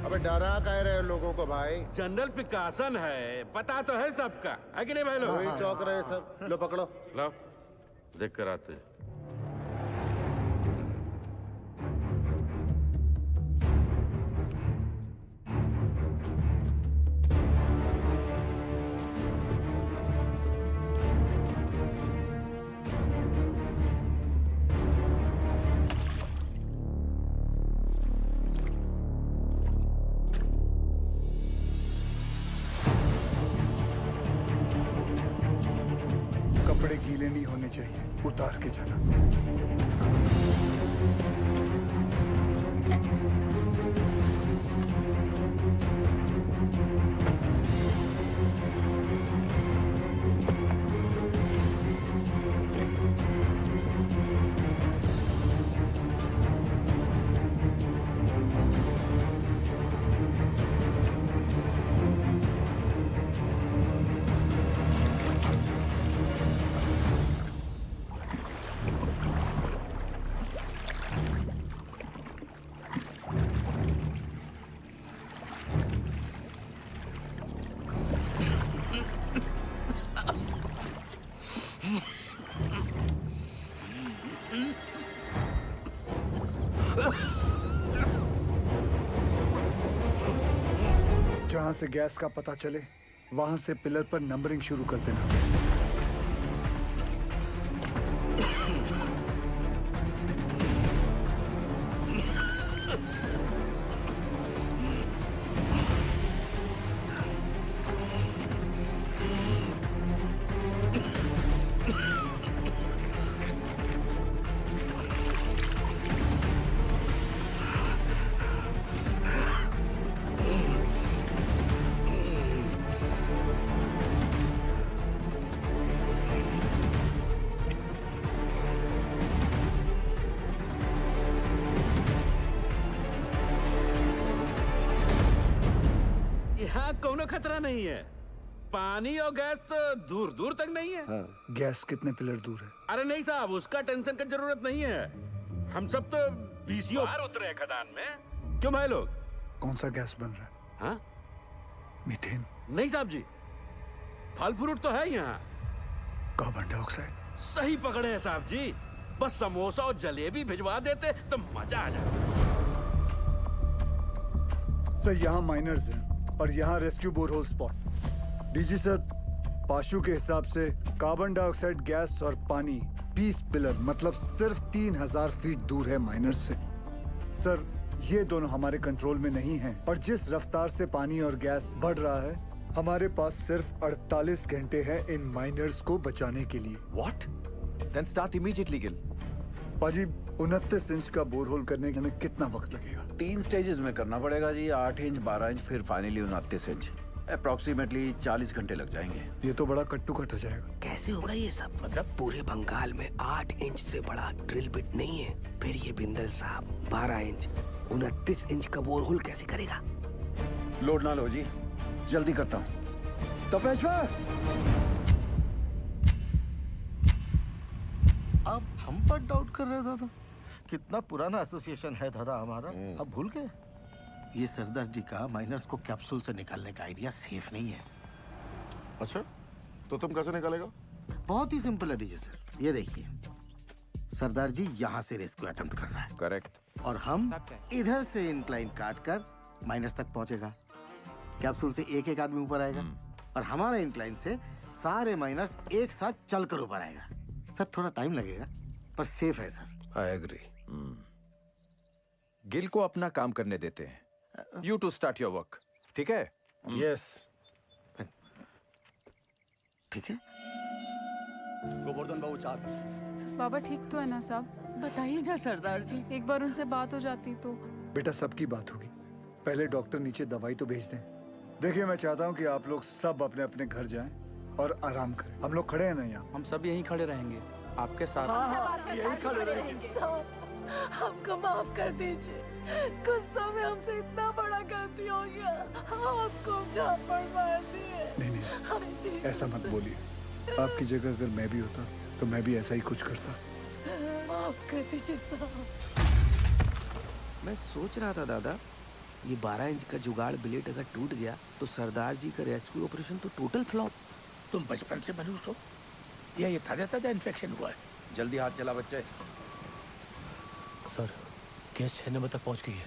अबे डरा कह रहे हो लोगों को भाई? जनरल पिकासन है, पता तो है सबका, है कि नहीं भाई लोग? वही चौक रहे सब। लो पकड़ो। लो देख कर आते। नहीं होने चाहिए। उतार के जाना। जहां से गैस का पता चले वहां से पिलर पर नंबरिंग शुरू कर देना। यहाँ कोनो खतरा नहीं है। पानी और गैस तो दूर दूर तक नहीं है। गैस कितने पिलर दूर है? अरे नहीं साहब, उसका टेंशन की जरूरत नहीं है। हम सब तो बीसीओ बाहर उतरे हैं खदान में। क्यों भाई लोग? कौन सा गैस बन रहा है? हाँ? मीथेन? नहीं साहब जी, फल फ्रूट तो है यहाँ। Carbon dioxide? सही पकड़े हैं साहब जी। बस समोसा और जलेबी भिजवा देते तो मजा आ जाता। सर यहाँ माइनर्स हैं और यहाँ rescue borehole spot. DG sir, पाशु के हिसाब से कार्बन डाइऑक्साइड गैस और पानी 20 पिलर मतलब सिर्फ 3000 फीट दूर है माइनर्स से। सर ये दोनों हमारे कंट्रोल में नहीं हैं और जिस रफ्तार से पानी और गैस बढ़ रहा है हमारे पास सिर्फ 48 घंटे हैं इन माइनर्स को बचाने के लिए। What? Then start immediately, Gil. पाजी 29 इंच का बोरहोल करने में कितना वक्त लगेगा? 3 स्टेजेस में करना पड़ेगा जी। 8 इंच, 12 इंच, फिर फाइनली 29 इंच। अप्रोक्सीमेटली 40 घंटे लग जाएंगे। ये तो बड़ा कट्टू कट हो जाएगा। कैसे होगा ये सब? मतलब पूरे बंगाल में 8 इंच से बड़ा ड्रिल बिट नहीं है। फिर ये बिंदल साहब 12 इंच 29 इंच का बोरहोल कैसे करेगा? लोड ना लो जी, जल्दी करता हूँ। तपेश्वर, आप हम पर डाउट कर रहे दादा? कितना पुराना एसोसिएशन है दादा हमारा, अब भूल गए? ये सरदार जी का माइनर्स को कैप्सूल से निकालने का आइडिया सेफ नहीं है। अच्छा, तो तुम कैसे निकालेगा? बहुत ही सिंपल है डीजे सर। ये देखिए, सरदार जी यहाँ से रेस्क्यू अटेम्प्ट कर रहा है। करेक्ट। और हम इधर से इंक्लाइन काट कर माइनस तक पहुंचेगा। कैप्सूल से एक एक आदमी ऊपर आएगा और हमारा इंक्लाइन से सारे माइनस एक साथ चलकर ऊपर आएगा। सर थोड़ा टाइम लगेगा पर सेफ है सर। I agree. गिल को अपना काम करने देते हैं। You to start your work. ठीक है? Yes. ठीक है। गोवर्धन बाबू चार। बाबा ठीक तो है ना साहब? बताइए ना सरदार जी, एक बार उनसे बात हो जाती तो। बेटा सबकी बात होगी, पहले डॉक्टर नीचे दवाई तो भेज दें। देखिए मैं चाहता हूँ कि आप लोग सब अपने अपने घर जाएं और आराम करें। हम लोग खड़े हैं ना यहाँ? हम सब यहीं खड़े रहेंगे आपके साथ। यही खड़े रहेंगे। हमको माफ कर दीजिए, गुस्सा में हमसे इतना बड़ा गलती हो गया, आपको झापड़ मार दिए। नहीं ऐसा मत बोलिए। आपकी जगह अगर मैं भी होता तो मैं भी ऐसा ही कुछ करता। माफ कर दीजिए साहब। मैं सोच रहा था दादा, ये 12 इंच का जुगाड़ ब्लेड अगर टूट गया तो सरदार जी का रेस्क्यू ऑपरेशन तो टोटल फ्लॉप। तुम बचपन से मनुष्य हो या ये ताजा इन्फेक्शन हुआ है? जल्दी हाथ चला बच्चे। सर केस 6 नंबर तक पहुंच गई है।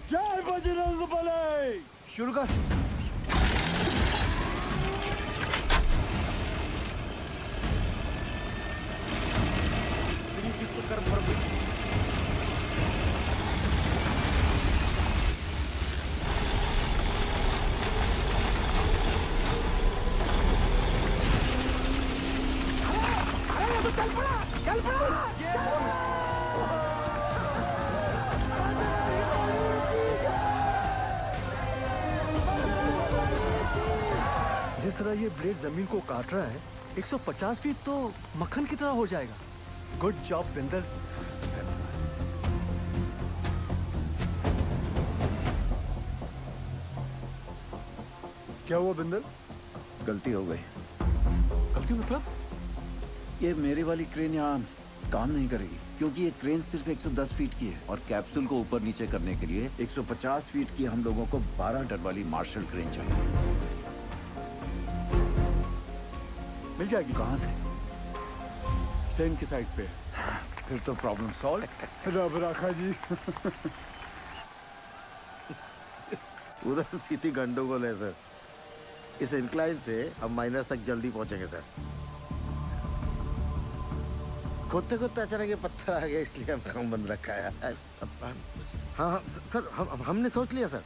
जय बजरंग बली। शुरू कर। तरह ये ब्लेड जमीन को काट रहा है, 150 फीट तो मक्खन की तरह हो जाएगा। Good job Bindal. क्या हुआ बिंदल? गलती हो गई। गलती मतलब? ये मेरी वाली क्रेन यहाँ काम नहीं करेगी, क्योंकि ये क्रेन सिर्फ 110 फीट की है और कैप्सूल को ऊपर नीचे करने के लिए 150 फीट की हम लोगों को 12 टन वाली मार्शल क्रेन चाहिए। मिल जाएगी। कहाँ से? सेन की साइड पे। फिर तो प्रॉब्लम सॉल्व। रब राखा जी। उधर स्थिति गंडोगोल है सर। इस इंक्लाइन से हम माइनस तक जल्दी पहुंचेंगे सर। खोदते खोदते अचानक ये पत्थर आ गया, इसलिए हम काम बंद रखा है। हाँ हाँ सर, हमने सोच लिया सर,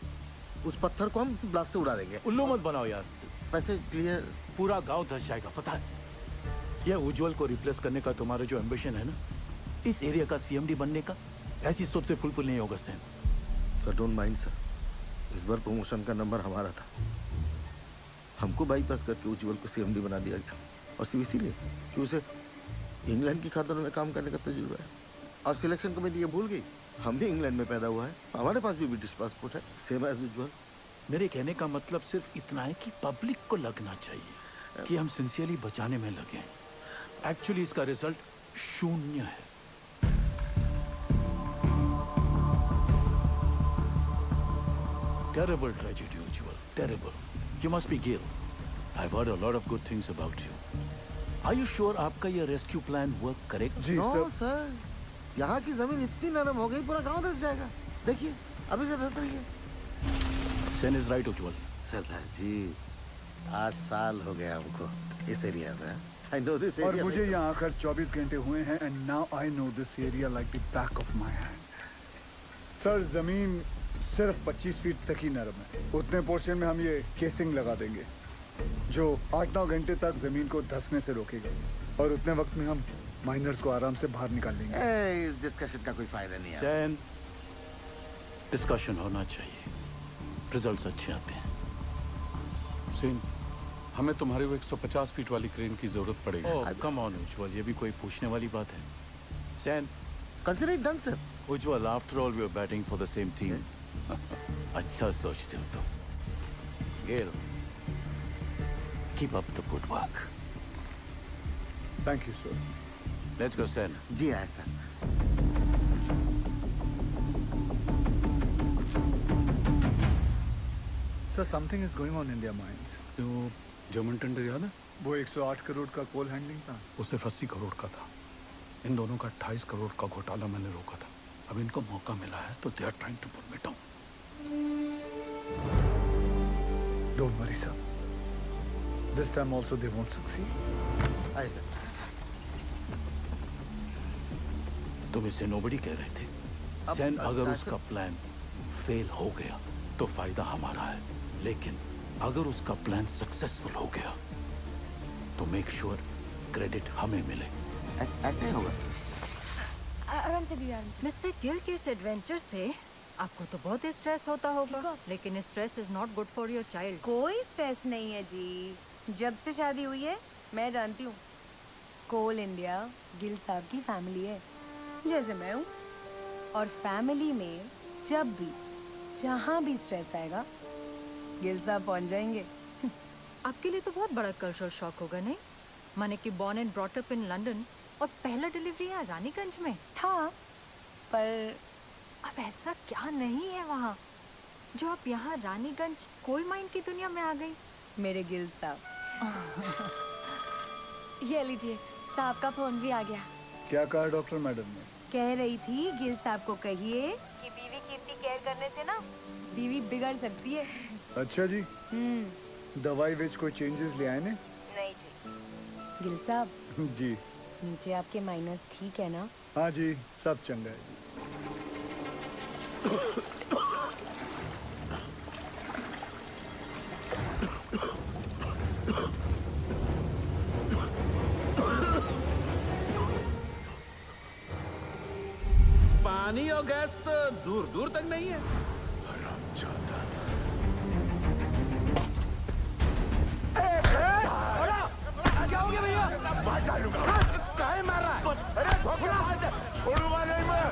उस पत्थर को हम ब्लास्ट से उड़ा देंगे। उल्लू मत बनाओ यार। पैसे क्लियर। पूरा गांव धस जाएगा, पता है। ये उज्जवल को रिप्लेस करने का तुम्हारा जो एम्बिशन है ना, इस एरिया का सीएमडी बनने का, ऐसी सोच से फुलफिल नहीं होगा Sen. Sir don't mind sir, इस बार प्रमोशन का नंबर हमारा था। हमको बाईपास करके उज्जवल को सीएमडी बना दिया गया, और सिर्फ इसीलिए कि उसे इंग्लैंड की खातों में काम करने का तजुर्बा है। और सिलेक्शन कमेटी ये भूल गई, हम भी इंग्लैंड में पैदा हुआ है, हमारे पास भी ब्रिटिश पासपोर्ट है, सेम एज उज्जवल। मेरे कहने का मतलब सिर्फ इतना है कि पब्लिक को लगना चाहिए कि हम सिंसियरली बचाने में लगे हैं। एक्चुअली इसका रिजल्ट शून्य है। Terrible tragedy, Ujjwal. Terrible. You must be Gil. I've heard a lot of good things about you. Are you sure आपका ये रेस्क्यू प्लान वर्क करेगा? जी सर, यहाँ की जमीन इतनी नरम हो गई, पूरा गांव धस जाएगा। देखिए अभी से धस रही है। Sen is right, Ujjwal. सरदार जी, 8 साल हो गया हमको इस एरिया में। I know this और area मुझे यहाँ आकर 24 घंटे हुए हैं, and now I know this area like the back of my hand. Sir जमीन सिर्फ 25 फीट तक ही नरम है। उतने पोर्शन में हम ये केसिंग लगा देंगे जो 8-9 घंटे तक जमीन को धंसने से रोकेगा, और उतने वक्त में हम माइनर्स को आराम से बाहर निकाल लेंगे। इस डिस्कशन का कोई फायदा नहीं है। सैन, डिस्कशन होना चाहिए, रिजल्ट्स अच्छे आते हैं। सेन, हमें तुम्हारे वो 150 फीट वाली क्रेन की जरूरत पड़ेगी। ओह कम ऑन उज्जवल, ये भी कोई पूछने वाली बात है? Sen, consider it done sir. Ujjwal, after all we are batting for the same team. अच्छा सोचते हो तुम। Gale, keep up the good work. Thank you sir. Let's go Sen. जी आए sir. Sir something is going on in their minds. तो German tender याद है? वो 108 करोड़ का कोल हैंडलिंग था, वो सिर्फ 80 करोड़ का था। इन दोनों का 28 करोड़ का घोटाला मैंने रोका था। अब इनको मौका मिला है तो they are trying to put me down. Don't worry sir, this time also they won't succeed. आए सर। तुम इसे नोबडी कह रहे थे। सैन, अगर उसका प्लान फेल हो गया तो फायदा हमारा है, लेकिन अगर उसका प्लान सक्सेसफुल हो गया तो मेक श्योर क्रेडिट हमें मिले। ऐसे होगा सर। आराम से भी, आराम से। मिस्टर गिल के इस एडवेंचर से आपको तो बहुत स्ट्रेस होता होगा, लेकिन stress is not good for your child. कोई स्ट्रेस नहीं है जी। जब से शादी हुई है मैं जानती हूँ, कोल इंडिया गिल साहब की फैमिली है, जैसे मैं हूँ। और फैमिली में जब भी जहाँ भी स्ट्रेस आएगा गिल साहब पहुँच जाएंगे। आपके लिए तो बहुत बड़ा कल्चरल शॉक होगा, नहीं? माने कि born and brought up in London और पहला डिलीवरी यहाँ रानीगंज में था, पर अब ऐसा क्या नहीं है वहाँ जो आप यहाँ रानीगंज कोल माइन की दुनिया में आ गई? मेरे गिल साहब। ये लीजिए, साहब का फोन भी आ गया। क्या कहा डॉक्टर मैडम ने? कह रही थी गिल साहब को कहिए कि बीवी की इतनी केयर करने से ना बीवी बिगड़ सकती है। अच्छा जी। दवाई वेच कोई चेंजेस ले आए ने? नहीं जी। गिल साहब जी। नीचे आपके माइनस ठीक है ना? हाँ जी, सब चंगा है। पानी और गैस तो दूर दूर तक नहीं है। हरामजादा। ए, जाओगे भैया? मार डालूंगा। काहे मार रहा है? अरे धोखा छोड़ूंगा नहीं मैं।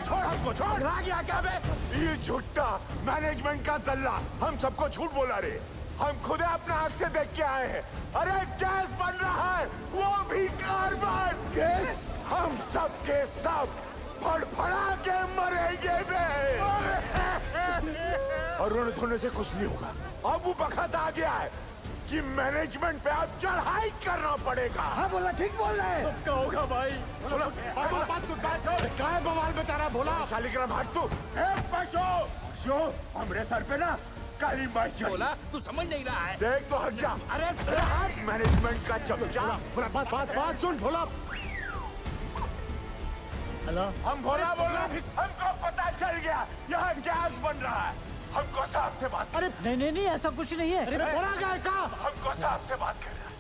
छोड़ हमको, छोड़। पकड़ा गया क्या बे? ये झूठा मैनेजमेंट का दल्ला हम सबको झूठ बोला रे। हम खुद अपना आंख से देख के आए हैं। अरे गैस बन रहा है, वो भी कार्बन गैस। हम सब के सब फड़फड़ा के मरेंगे बे। और रोने धोने से कुछ नहीं होगा। अब वो वक्त आ गया है कि मैनेजमेंट पे अब चढ़ाई करना पड़ेगा। हाँ बोला, ठीक बोल रहे हैं। क्या होगा भाई? बोला बात सुन, बात क्या है बवाल बता रहा? बोला शालिग्राम हट तू। पशु हमरे सर पे ना काली माई चढ़ी। बोला तू समझ नहीं रहा है। देख तो हट जा। अरे मैनेजमेंट का चमचा। बोला बात सुन भोला। हेलो, हम भोला बोला। हमको पता चल गया यहाँ गैस बन रहा है। हमको साहब से बात। अरे नहीं ऐसा कुछ नहीं है। अरे बोला क्या है? हमको साहब से बात कर रहा है।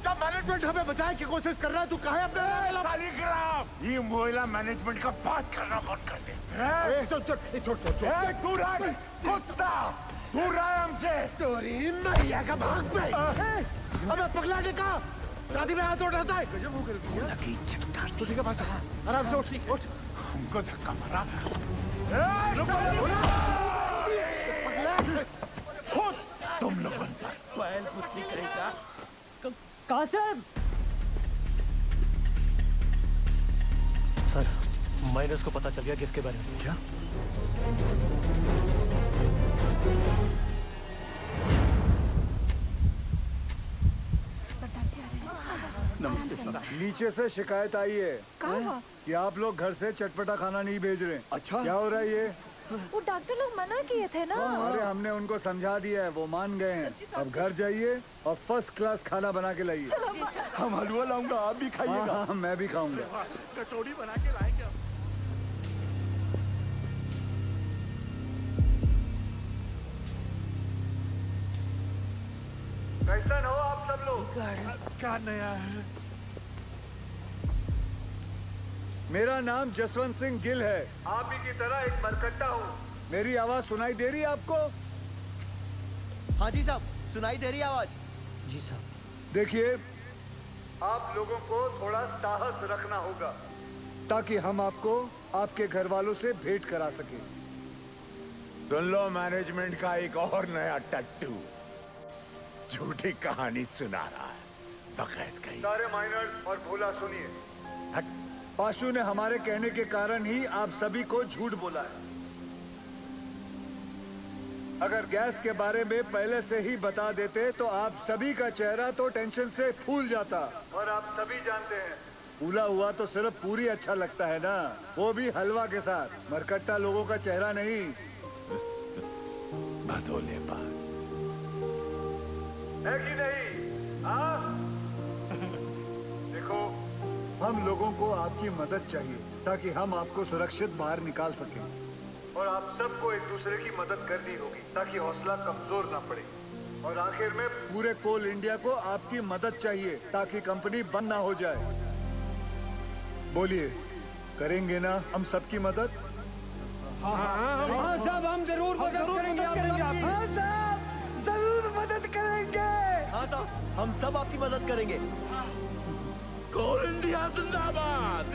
जब मैनेजमेंट हमें बचाने की कोशिश कर रहा है, तू काहे अपने शालिग्राम ये महिला मैनेजमेंट का बात करना बंद कर दे। छोड़ दूर रह कुत्ता, दूर रह हमसे। तोरी मैया का भाग में। अबे पगला निका, शादी में हाथ उठाता है। गजब हो गया। तो ठीक है बस, आराम से उठ। हमको धक्का मारा। तुम लोगों पर बैल पुत्री करेगा। कासिम सर, माइनस को पता चल गया किसके बारे में। क्या? नमस्ते। नीचे से शिकायत आई है कि आप लोग घर से चटपटा खाना नहीं भेज रहे। अच्छा, क्या हो रहा है ये? वो डॉक्टर लोग मना किए थे ना। अरे हमने उनको समझा दिया है, वो मान गए हैं। अब घर जाइए और फर्स्ट क्लास खाना बना के लाइए। हम हलवा लाऊंगा, आप भी खाइएगा। हाँ, मैं भी खाऊंगा। कचौड़ी बना के लाएंगे। कैसा हो आप सब लोग? क्या नया है? मेरा नाम जसवंत सिंह गिल है। आप ही की तरह एक मरकट्टा हूँ। मेरी आवाज सुनाई दे रही है आपको? हाँ जी साहब, सुनाई दे रही है आवाज। जी साहब। देखिए, आप लोगों को थोड़ा साहस रखना होगा ताकि हम आपको आपके घर वालों से भेंट करा सके। सुन लो, मैनेजमेंट का एक और नया टट्टू झूठी कहानी सुना रहा है। बकैत कहीं। सारे माइनर्स और भोला सुनिए। पाशु ने हमारे कहने के कारण ही आप सभी को झूठ बोला है। अगर गैस के बारे में पहले से ही बता देते तो आप सभी का चेहरा तो टेंशन से फूल जाता। और आप सभी जानते हैं, फूला हुआ तो सिर्फ पूरी अच्छा लगता है ना, वो भी हलवा के साथ। मरकट्टा लोगों का चेहरा नहीं। भदोले बात है कि नहीं? हाँ? देखो, हम लोगों को आपकी मदद चाहिए ताकि हम आपको सुरक्षित बाहर निकाल सकें। और आप सबको एक दूसरे की मदद करनी होगी ताकि हौसला कमजोर ना पड़े। और आखिर में पूरे कोल इंडिया को आपकी मदद चाहिए ताकि कंपनी बंद ना हो जाए। बोलिए, करेंगे ना हम सबकी मदद? हाँ साहब, हम जरूर मदद करेंगे। हाँ साहब, जरूर मदद करेंगे। हाँ साहब, हम सब आपकी मदद करेंगे। कोल इंडिया जिंदाबाद।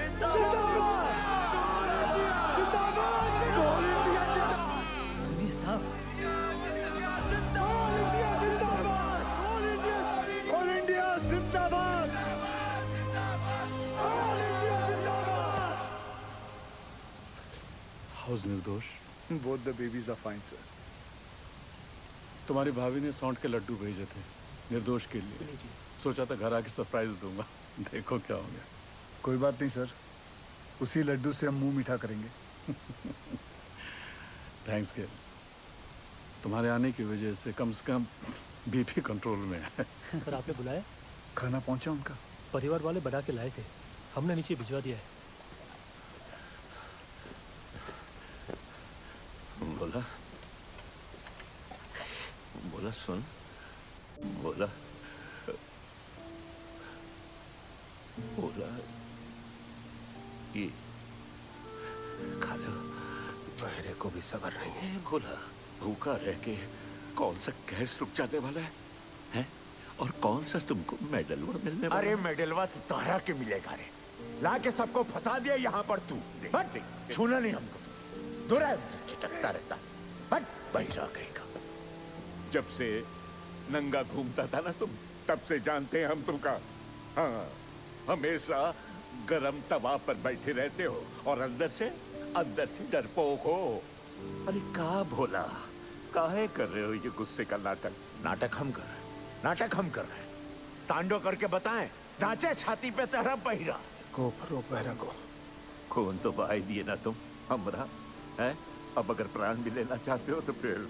सुनिए साहब, कोल इंडिया जिंदाबाद। How's Nirdosh. Both the babies are fine sir. तुम्हारी भाभी ने सौंठ के लड्डू भेजे थे निर्दोष के लिए। सोचा था घर आके सरप्राइज दूंगा, देखो क्या हो गया। कोई बात नहीं सर, उसी लड्डू से हम मुंह मीठा करेंगे। थैंक्स गिल, तुम्हारे आने की वजह से कम बीपी कंट्रोल में है। सर आपने बुलाया? खाना पहुंचा उनका? परिवार वाले बना के लाए थे, हमने नीचे भिजवा दिया है। बोला बोला सुन, बोला बोला ये खा लो। मेरे को भी सबर नहीं है। बोला भूखा रह के कौन सा गैस रुक जाने वाला है? और कौन सा तुमको मेडल मिलने वाला? अरे मेडलवा तो तोहरा के मिलेगा रे। ला के सबको फंसा दिया यहाँ पर तू। छूना नहीं हमको। दूर है हमसे, चिटकता रहता। बट बहिरा कहेगा। जब से नंगा घूमता था ना तुम, तब से जानते हैं हम तुमका। हाँ, हमेशा गरम तवा पर बैठे रहते हो और अंदर से डरपोक हो। अरे का भोला, काहे कर रहे हो ये गुस्से का नाटक? नाटक हम कर रहे हैं, नाटक हम कर रहे हैं। तांडव करके बताएं, नाचे छाती पे तेरा बहिरा। को रोक बहरा को। खून तो बहा ही दिए ना तुम हमरा, है? अब अगर प्राण भी लेना चाहते हो तो फिर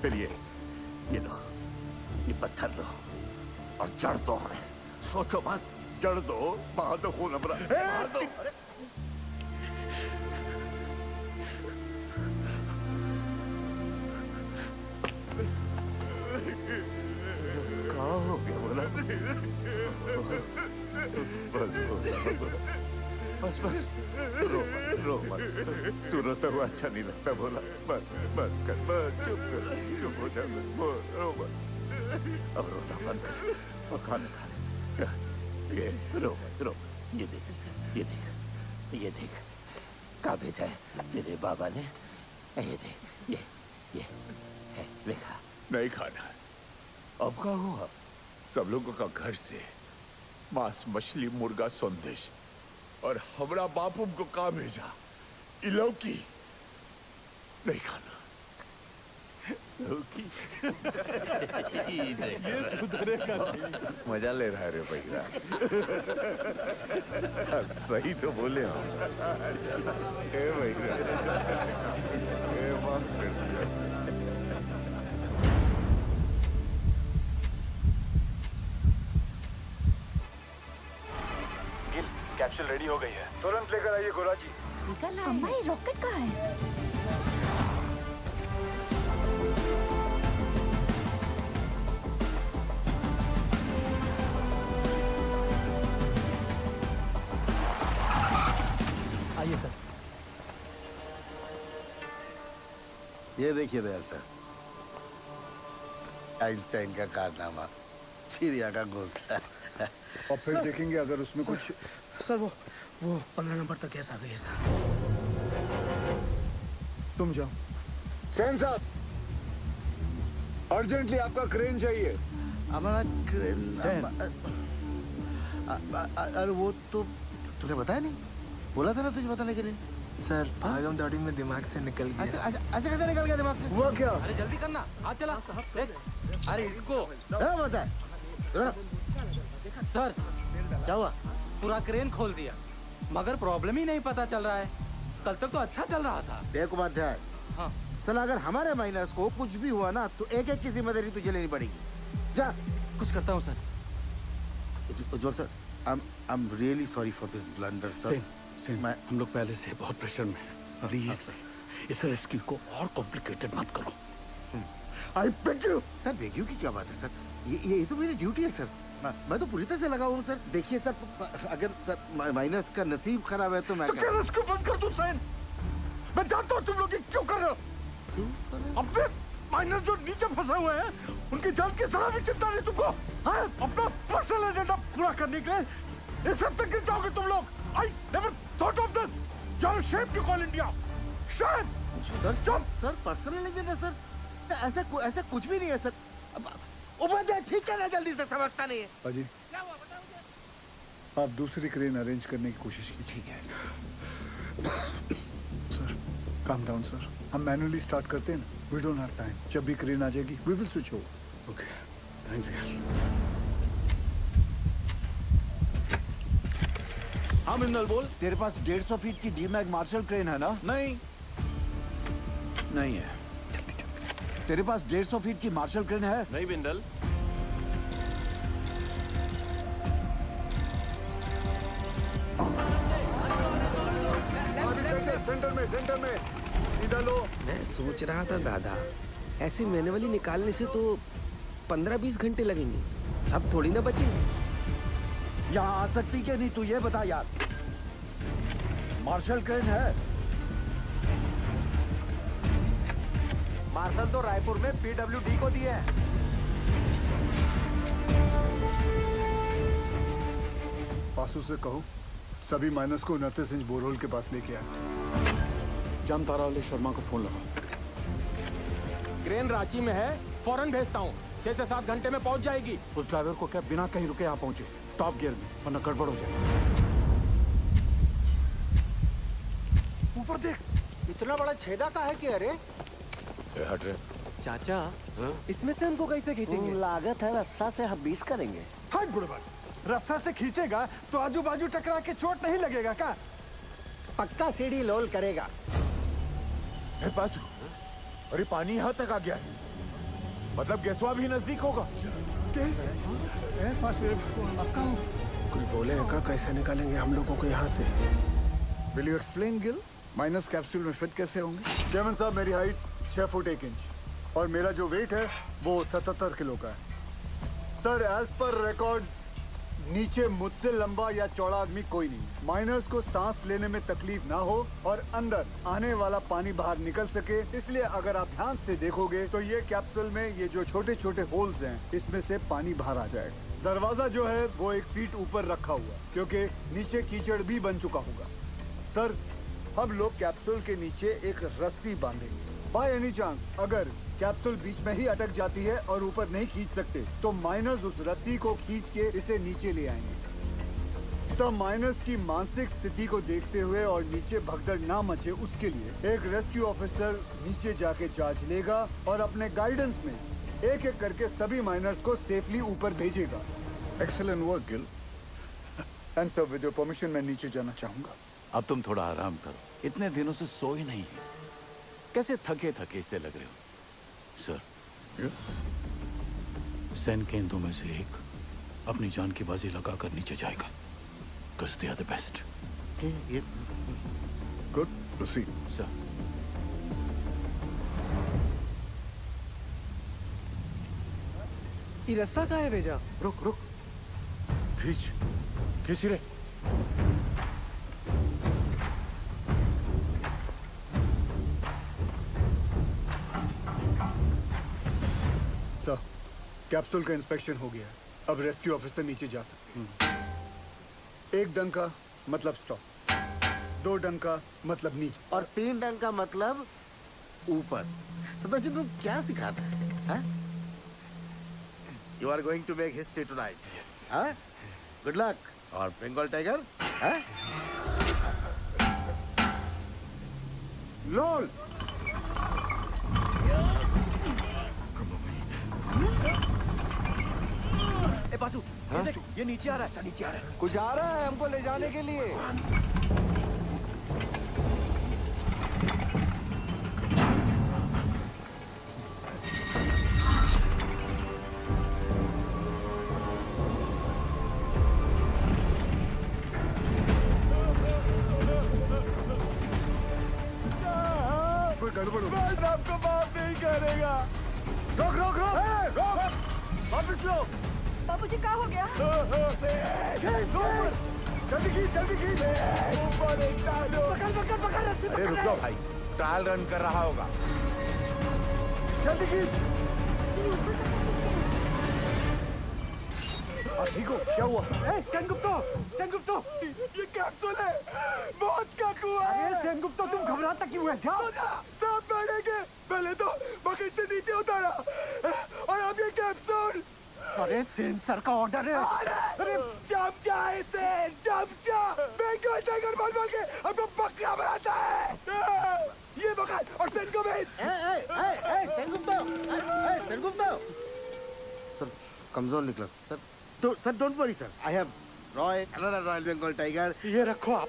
ये लो, ये पत्थर लो और जड़ दो हमें। सोचो मत, जड़ दो, बहा दो खून हमरा, बहा दो। क्या हो गया बोला? बस रो मत। तू रोता हुआ अच्छा नहीं लगता बोला। बस चुप हो जा, रो मत। अब रोना बंद कर और खाना खा ले। ये रो, ये देख क्या भेजा है तेरे बाबा ने। ये देख, ये है, देखा? नहीं खाना। अब क्या हुआ? सब लोगों का घर से मांस, मछली, मुर्गा, संदेश, और हमरा बापू को कहा भेजा? लौकी नहीं खाना। लौकी ये सुधरेगा। मजा ले रहा है रे भैया। सही तो बोले हो। ए भैया, माफ कर दिया। कैप्सूल रेडी हो गई है, तुरंत लेकर आइए गोरा जी। अम्मा, ये रॉकेट कहाँ है? आइए सर। ये देखिए दयाल सर, आइंस्टाइन का कारनामा, चिड़िया का घोंसला। और फिर देखेंगे अगर उसमें कुछ। सर वो 15 नंबर तक कैसा आ गई है सर। तुम जाओ। सेन साहब, अर्जेंटली आपका क्रेन चाहिए। हमारा क्रेन। अरे वो तो तुझे बताया नहीं, बोला था ना तुझे बताने के लिए। सर भागम दौड़ी में दिमाग से निकल गया। ऐसे कैसे निकल गया दिमाग से? हुआ क्या? अरे जल्दी करना, आज चला। अरे इसको क्या बता सर, क्या हुआ? पूरा क्रेन खोल दिया, मगर प्रॉब्लम ही नहीं पता चल रहा है। कल तक तो अच्छा चल रहा था। देख उपाध्याय, हाँ सर, अगर हमारे माइनस को कुछ भी हुआ ना तो एक की जिम्मेदारी तुझे लेनी पड़ेगी। जा। कुछ करता हूँ sir. Ujjwal sir, I am really sorry for this blunder sir. हम लोग पहले से बहुत प्रेशर में हैं। प्लीज इस रेस्क्यू को और कॉम्प्लिकेटेड मत करो। I beg you. Sir beg you की क्या बात है सर? ये तो मेरी ड्यूटी है सर। मैं तो पूरी तरह से लगा हूँ सर। देखिए सर, अगर सर माइनस का नसीब खराब है तो मैं क्या रेस्क्यू बंद कर दूं सैन? मैं जानता हूँ तुम लोग क्यों कर रहे हो। अपने माइनस जो नीचे फंसे हुए हैं उनकी जान की जरा भी चिंता नहीं तुमको? हाँ? अपना पर्सनल एजेंडा पूरा करने के लिए इस हद तक गिर जाओगे तुम लोग। I never thought of this. You're ashamed to call India. Shame. Sir personal agenda sir, ऐसा कुछ भी नहीं है सर। उपाध्याय ठीक है ना, जल्दी से समझता नहीं है। अजी, आप दूसरी क्रेन अरेंज करने की कोशिश कीजिए। ठीक है सर। काम डाउन सर, हम मैनुअली स्टार्ट करते हैं ना। We don't have time. जब भी क्रेन आ जाएगी we will switch over. Okay, thanks यार। हाँ बिंदल बोल। तेरे पास 150 फीट की डीमैग मार्शल क्रेन है ना? नहीं है। तेरे पास 150 फीट की मार्शल क्रेन है? नहीं बिंदल। सेंटर में सीधा लो। मैं सोच रहा था दादा, ऐसे मैनुअली निकालने से तो 15-20 घंटे लगेंगे, सब थोड़ी ना बचेंगे। यहाँ आ सकती क्या नहीं तू ये बता यार। मार्शल क्रेन है? मार्शल तो रायपुर में PWD को दिए हैं। पासू से कहो सभी माइनस को 29 इंच बोरहोल के पास लेके आए। जामतारा वाले शर्मा को फोन लगा। क्रेन रांची में है, फौरन भेजता हूँ। 6 से 7 घंटे में पहुँच जाएगी। उस ड्राइवर को क्या बिना कहीं रुके यहाँ पहुंचे, टॉप गियर में, वरना गड़बड़ हो जाए। ऊपर देख, इतना बड़ा छेदा का है कि अरे हट रे। चाचा इसमें से हमको कैसे खींचेंगे? लागत है रस्सा से हम 20 करेंगे। हट बुढ़बा, रस्सा से खींचेगा तो आजू बाजू टकरा के चोट नहीं लगेगा क्या? पक्का सीढ़ी लोल करेगा। पासू, अरे पानी यहाँ तक आ गया है, मतलब गैसवा भी नजदीक होगा। कोई बोले का कैसे निकालेंगे हम लोगों को यहाँ से? Will you explain Gill? Minus capsule में फिट कैसे होंगे? चेयरमैन साहब, मेरी हाइट 6 फुट 1 इंच और मेरा जो वेट है वो 77 किलो का है। सर, एज पर रिकॉर्ड्स नीचे मुझसे लंबा या चौड़ा आदमी कोई नहीं। माइनर्स को सांस लेने में तकलीफ ना हो और अंदर आने वाला पानी बाहर निकल सके, इसलिए अगर आप ध्यान से देखोगे तो ये कैप्सूल में ये जो छोटे छोटे होल्स हैं, इसमें से पानी बाहर आ जाएगा। दरवाजा जो है वो 1 फीट ऊपर रखा हुआ, क्योंकि नीचे कीचड़ भी बन चुका होगा। सर, हम लोग कैप्सूल के नीचे एक रस्सी बांधेंगे। बाय एनी चांस अगर कैप्सूल बीच में ही अटक जाती है और ऊपर नहीं खींच सकते, तो माइनर्स उस रस्सी को खींच के इसे नीचे ले आएंगे। सब माइनर्स की मानसिक स्थिति को देखते हुए और नीचे भगदड़ ना मचे, उसके लिए एक रेस्क्यू ऑफिसर नीचे जाके जांच लेगा और अपने गाइडेंस में एक एक करके सभी माइनर्स को सेफली ऊपर भेजेगा। Excellent work Gill. And sir, with your permission मैं नीचे जाना चाहूंगा। अब तुम थोड़ा आराम करो, इतने दिनों से सोए नहीं है, कैसे थके थके से लग रहे हो। सर, सैन केंद्रों में से एक अपनी जान की बाजी लगाकर नीचे जाएगा, because they are the best. Good, proceed sir. ये रस्सा कहाँ है भेजा? रुक रुक, खींच खींच रे। सर, कैप्सूल का इंस्पेक्शन हो गया है, अब रेस्क्यू ऑफिसर नीचे जा सकते हैं। 1 डंका मतलब स्टॉप, 2 डंका मतलब नीचे, और 3 डंका मतलब ऊपर। सदाजी, तुम क्या सिखाते हैं? You are going to make history tonight. Yes. Good luck. और बंगाल टाइगर? लोल। ए बासु, ये देख, ये नीचे आ रहा है। नीचे आ रहा है। कुछ आ रहा है हमको ले जाने के लिए। कोई गड़बड़ हो गई। मैं आपको माफ नहीं करेगा। रोक रोक रोक, रोक, वापस लो। बाबूजी, क्या हो गया? जल्दी खींच, जल्दी खींच। पकड़ पकड़ पकड़। अरे रुक जाओ भाई, ट्रायल रन कर रहा होगा। जल्दी खींच। ठीक हो? क्या हुआ? सेनगुप्तो, सेनगुप्तो, ये कैप्सूल है, मौत का कुआं है। अरे सेनगुप्तो, तुम घबराता क्यों है? जाओ। सांप बढ़ेंगे। पहले तो बकेट से नीचे उतारा और अब ये कैप्सूल। अरे सेन सर का ऑर्डर है। अरे चमचा है सेन, चमचा। बंगाल टाइगर बोल बोल के हमको बकरा बनाता है। ये बकरा और सेन को भेज। सेनगुप्तो। सर, कमजोर निकला सर। तो sir, don't worry sir, I have Roy, another royal Bengal tiger. ये रखो आप।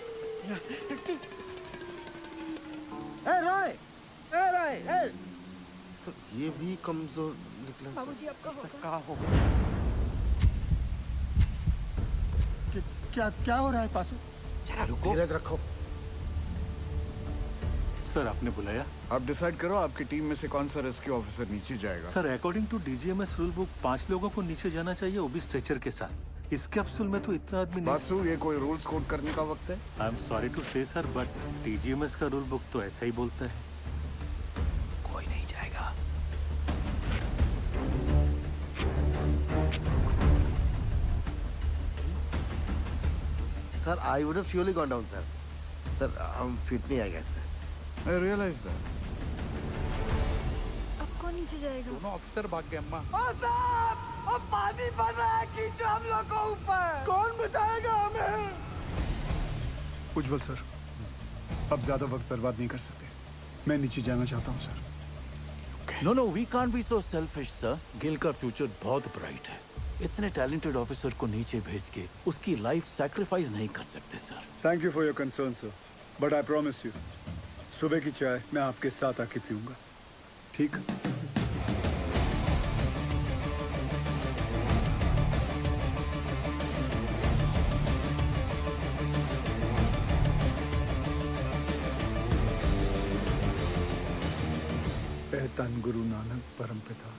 रॉय, सर, ये भी कमजोर निकला। बाबूजी, आपका होगा। क्या हो रहा है पासू? जरा रुको, धीरज रखो। सर, आपने बुलाया? आप डिसाइड करो आपकी टीम में से कौन सा रेस्क्यू ऑफिसर नीचे जाएगा। Sir, according to DGMS rule book 5 लोगों को नीचे जाना चाहिए, वो भी स्ट्रेचर के साथ। इस कैप्सूल में तो इतना आदमी नहीं। बासु, ये कोई रूल्स कोड करने का वक्त है? आई एम सॉरी टू से सर, बट डीजीएमएस का रूल बुक तो ऐसा ही बोलता है। कोई नहीं जाएगा। Sir I would have fully gone down sir. Sir हम फिट नहीं आएगा इसमें। I realize that. अब कौन नीचे जाएगा? दोनों ऑफिसर भाग गए अम्मा। ओ साहब, अब पानी बढ़ रहा है, खींचो हम लोग को ऊपर। कौन बचाएगा हमें? उज्जवल सर, अब ज्यादा वक्त बर्बाद नहीं कर सकते। मैं नीचे जाना चाहता हूँ sir. No, we can't be so selfish, sir. Gill का फ्यूचर बहुत ब्राइट है। इतने टैलेंटेड ऑफिसर को नीचे भेज के उसकी लाइफ सैक्रिफाइस नहीं कर सकते sir. Thank you for your concern sir, but I promise you सुबह की चाय मैं आपके साथ आके पीऊंगा, ठीक? ਧੰਨ ਗੁਰੂ ਨਾਨਕ ਪਰਮਪਿਤਾ,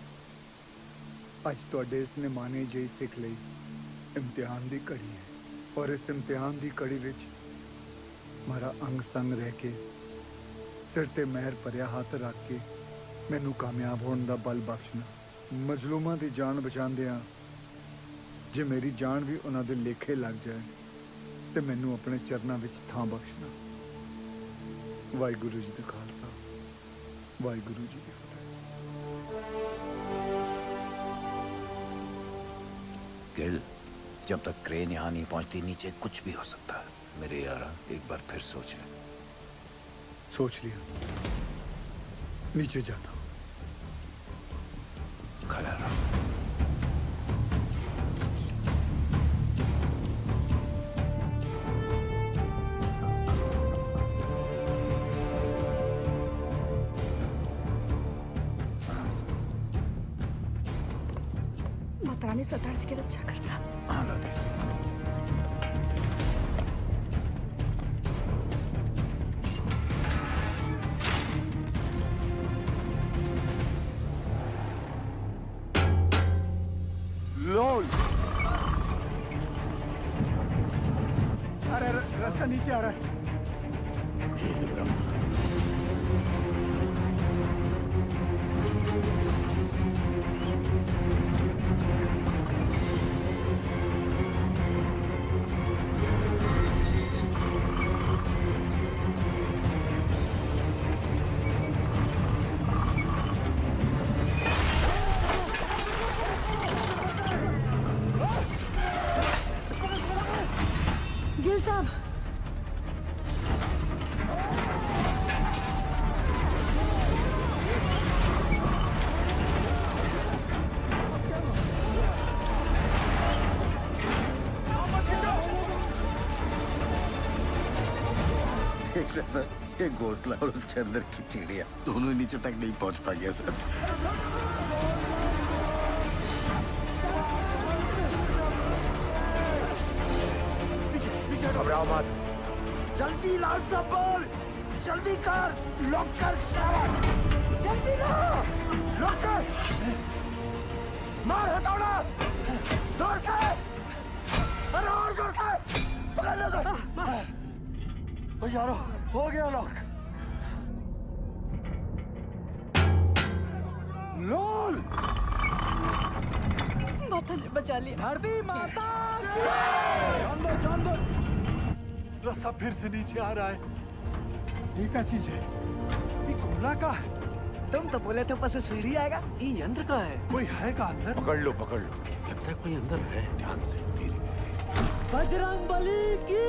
ਅੱਜ ਤੁਹਾਡੇ ਇਸ ਨਿਮਾਣੇ ਜਿਹੀ ਸਿੱਖ ਲਈ ਇਮਤਿਹਾਨ ਦੀ ਘੜੀ ਹੈ ਔਰ ਇਸ ਇਮਤਿਹਾਨ ਦੀ ਘੜੀ ਵਿੱਚ ਮਾਰਾ ਅੰਗ ਸੰਗ ਰਹਿ ਕੇ ਸਿਰ ਤੇ ਮਿਹਰ ਭਰਿਆ ਹੱਥ ਰੱਖ ਕੇ ਮੈਨੂੰ ਕਾਮਯਾਬ ਹੋਣ ਦਾ ਬਲ ਬਖਸ਼ਣਾ। ਮਜ਼ਲੂਮਾਂ ਦੀ ਜਾਨ ਬਚਾਉਂਦਿਆਂ ਜੇ ਮੇਰੀ ਜਾਨ ਵੀ ਉਹਨਾਂ ਦੇ ਲੇਖੇ ਲੱਗ ਜਾਏ ਤੇ ਮੈਨੂੰ ਆਪਣੇ ਚਰਨਾਂ ਵਿੱਚ ਥਾਂ ਬਖਸ਼ਣਾ। ਵਾਹਿਗੁਰੂ ਜੀ ਦਾ ਖਾਲਸਾ, ਵਾਹਿਗੁਰੂ ਜੀ ਦੀ ਫਤਿਹ। गिल, जब तक क्रेन यहाँ नहीं पहुंचती नीचे कुछ भी हो सकता है। मेरे यारा एक बार फिर सोच ले। सोच लिया, नीचे जाता हूँ। खड़ा रहो। माता रानी सरदार जी की रक्षा करना। हाँ ला दे। लोल, अरे रास्ता नीचे आ रहा है। गिल साहब, देख रहे सर, ये घोंसला और उसके अंदर की चिड़िया दोनों नीचे तक नहीं पहुंच पा गया सर। घबराओ मत। जल्दी ला सब बोल, जल्दी कर, लॉक कर शाबाश, जल्दी ला, लॉक कर, मार हथौड़ा, जोर से, अरे और जोर से, पकड़ लो यारो, हो गया लॉक। लोल, माता ने बचा लिया। धरती माता, जान दो। रास्ता फिर से नीचे आ रहा है। ये क्या चीज है? ये गोला का है। तुम तो बोले थे ऊपर से सीढ़ी आएगा। ये यंत्र का है। कोई है का अंदर? पकड़ लो लगता है कोई अंदर है। ध्यान से। बजरंग बली की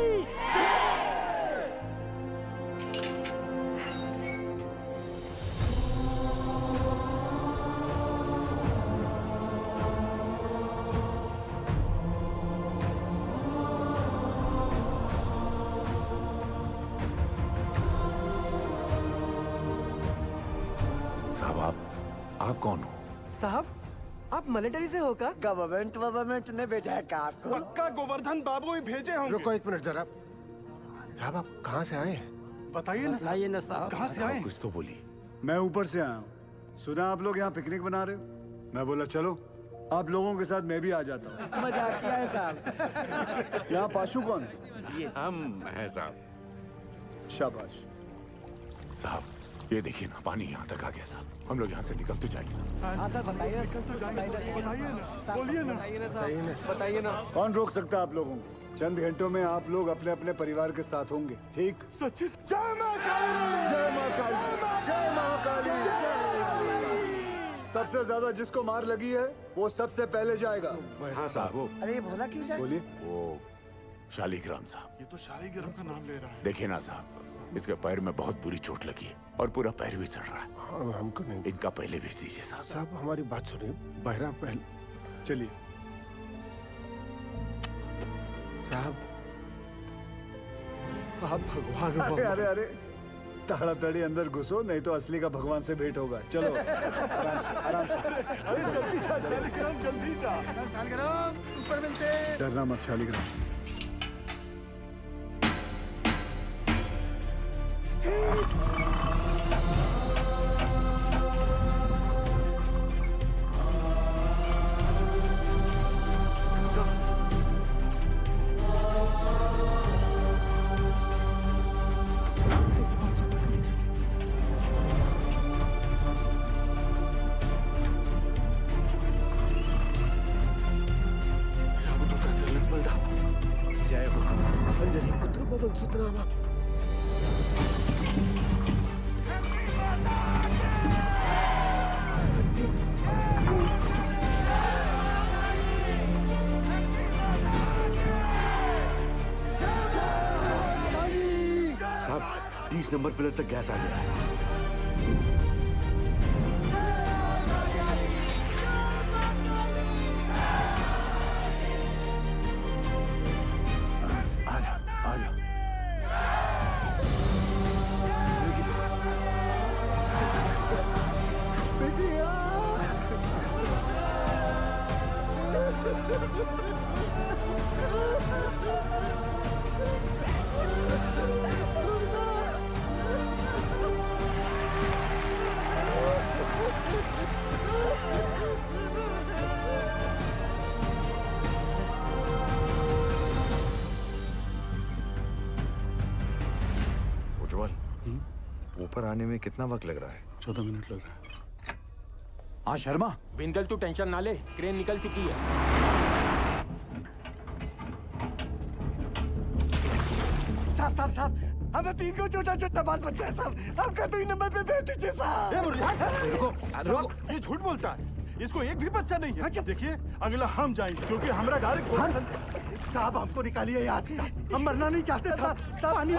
आप कौन हो? साहब, आप मिलिट्री से हो का? गवर्नमेंट ने भेजा है का आपको? पक्का गोवर्धन बाबू ही भेजे होंगे। रुको एक मिनट जरा। साहब आप कहाँ से आए हैं? बताइए ना साहब। कहाँ से आए? कुछ तो बोली। मैं ऊपर से आया हूँ। सुना आप लोग यहाँ पिकनिक बना रहे हो। मैं बोला चलो आप लोगों के साथ मैं भी आ जाता हूँ। मजाकिया है साहब। यहाँ पाशु कौन है? ये हम हैं साहब। शाबाश। साहब ये देखिए ना, पानी यहाँ तक आ गया साहब। हम लोग यहाँ से निकल तो जाएंगे ना। हाँ सर बताइए ना, बोलिए ना। कौन रोक सकता है आप लोगों को? चंद घंटों में आप लोग अपने अपने परिवार के साथ होंगे, ठीक? सच्ची जय मां काली, जय मां काली, जय मां काली। सबसे ज्यादा जिसको मार लगी है वो सबसे पहले जाएगा। हाँ साहब वो अरे ये भोला क्यों जाए? बोलिए। वो शालिग्राम साहब। ये तो शालिग्राम का नाम ले रहा है। देखिए ना साहब, इसके पैर में बहुत बुरी चोट लगी और पूरा पैर भी चढ़ रहा है। हाँ, हमको नहीं। इनका पहले भेज दीजिए साहब। साहब हमारी बात सुनिए, बहरा पहले। चलिए साहब आप भगवान हो। अरे अरे अरे, ताड़ाताड़ी अंदर घुसो, नहीं तो असली का भगवान से भेंट होगा। चलो आराम से। अरे जल्दी जा शालिग्राम, जल्दी जा। शालिग्राम ऊपर मिलते। डरना मत शालिग्राम। जय हो। अंजनी पुत्र पवन सुतनामा। साहब 30 नंबर पिलर तक गैस आ गया है। उज्जवल, ऊपर आने में कितना वक्त लग रहा है? 14 मिनट लग रहा है। हाँ शर्मा, बिंदल तू टेंशन ना ले, क्रेन निकल चुकी है। साहब साहब साहब, हमें 3 को छोटा छोटा बाल बच्चा है साहब। आपका 2 नंबर पे भेज दीजिए साहब। ये झूठ बोलता है, इसको एक भी बच्चा नहीं है। देखिए अगला हम जाएंगे क्योंकि हमारा डायरेक्ट। साहब हमको निकालिए यहाँ से साहब, हम मरना नहीं चाहते साहब। साहब पानी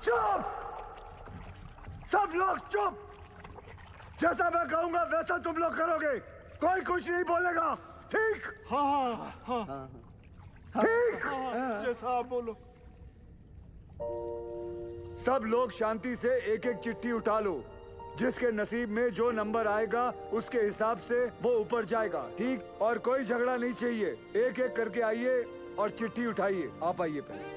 चुप! सब लोग चुप! जैसा मैं कहूंगा वैसा तुम लोग करोगे। कोई कुछ नहीं बोलेगा, ठीक? हाँ। ठीक? जैसा आप बोलो। सब लोग शांति से एक एक चिट्ठी उठा लो। जिसके नसीब में जो नंबर आएगा उसके हिसाब से वो ऊपर जाएगा, ठीक? और कोई झगड़ा नहीं चाहिए। एक एक करके आइए और चिट्ठी उठाइए। आप आइए पहले।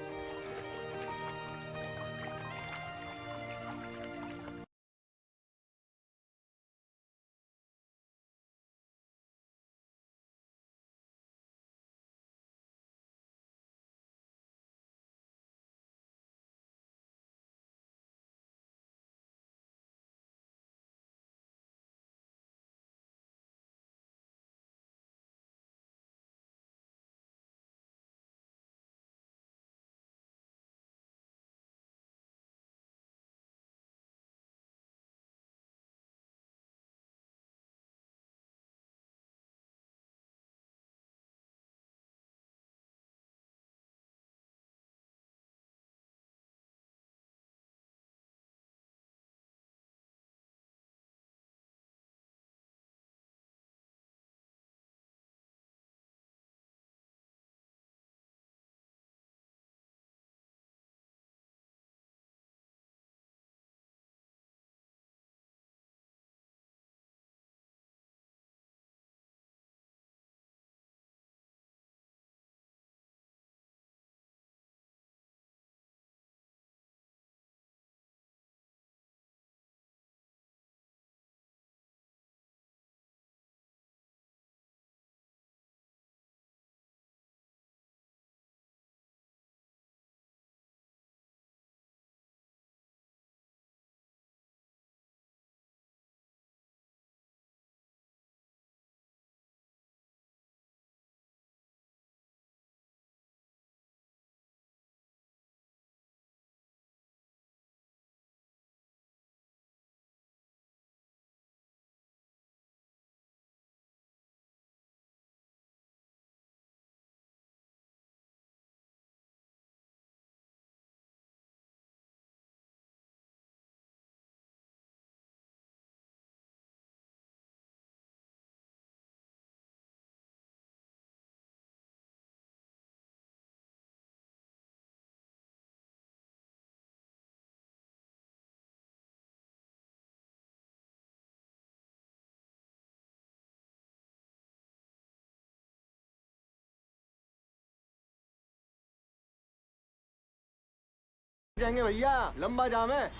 जाएंगे भैया, लंबा जाम है।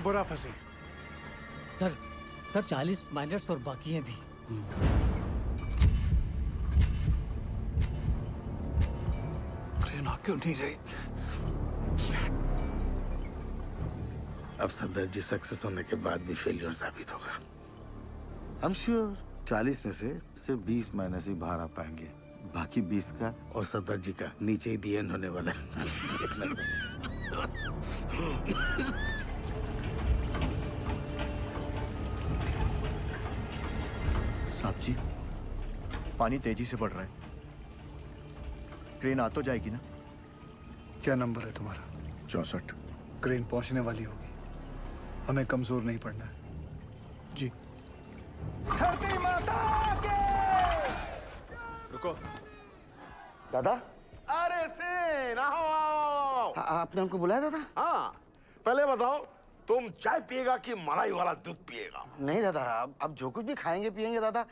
बुरा फंसे। सर 40 माइनर्स और बाकी हैं भी। ट्रेन आ क्यों नहीं रही? अब सफदर जी सक्सेस होने के बाद भी फेलियर साबित होगा। हम श्योर 40 में से सिर्फ 20 माइनस ही बाहर आ पाएंगे, बाकी 20 का और सफदर जी का नीचे ही दी एंड होने वाला है। साहब जी, पानी तेजी से बढ़ रहा है, ट्रेन आ तो जाएगी ना? क्या नंबर है तुम्हारा? 64। क्रेन पहुंचने वाली होगी, हमें कमजोर नहीं पड़ना है। जी। धरती माता के। रुको दादा। अरे सेन आओ। आपने हमको बुलाया दादा? हाँ, पहले बताओ तुम चाय पिएगा कि मलाई वाला दूध पिएगा? नहीं दादा, अब जो कुछ भी खाएंगे पिएंगे दादा,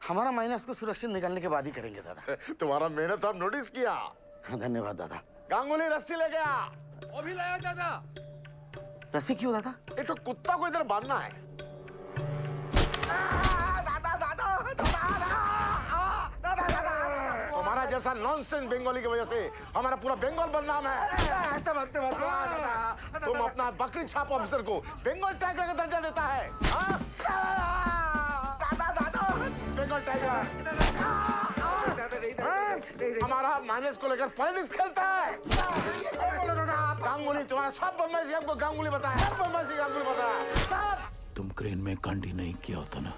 हमारा माइनस को सुरक्षित निकालने के बाद ही करेंगे दादा। तुम्हारा मेहनत हम नोटिस किया। हाँ, धन्यवाद दादा। गांगुली रस्सी ले गया। वो भी लाया दादा। रस्सी क्यों दादा? एक तो कुत्ता को इधर बांधना है। तुम्हारा जैसा नॉनसेंस बंगाली की वजह से हमारा पूरा बंगाल बदनाम है। ऐसा मत से मत। तुम अपना बकरी छाप ऑफिसर को बंगाल टाइगर का दर्जा देता है। बंगाल टाइगर हमारा माइनस को लेकर पॉलिटिक्स खेलता है। गांगुली तुम्हारा सब बदमाशी हमको गांगुली बताया, सब बदमाशी गांगुली बताया। तुम क्रेन में कांडी नहीं किया होता ना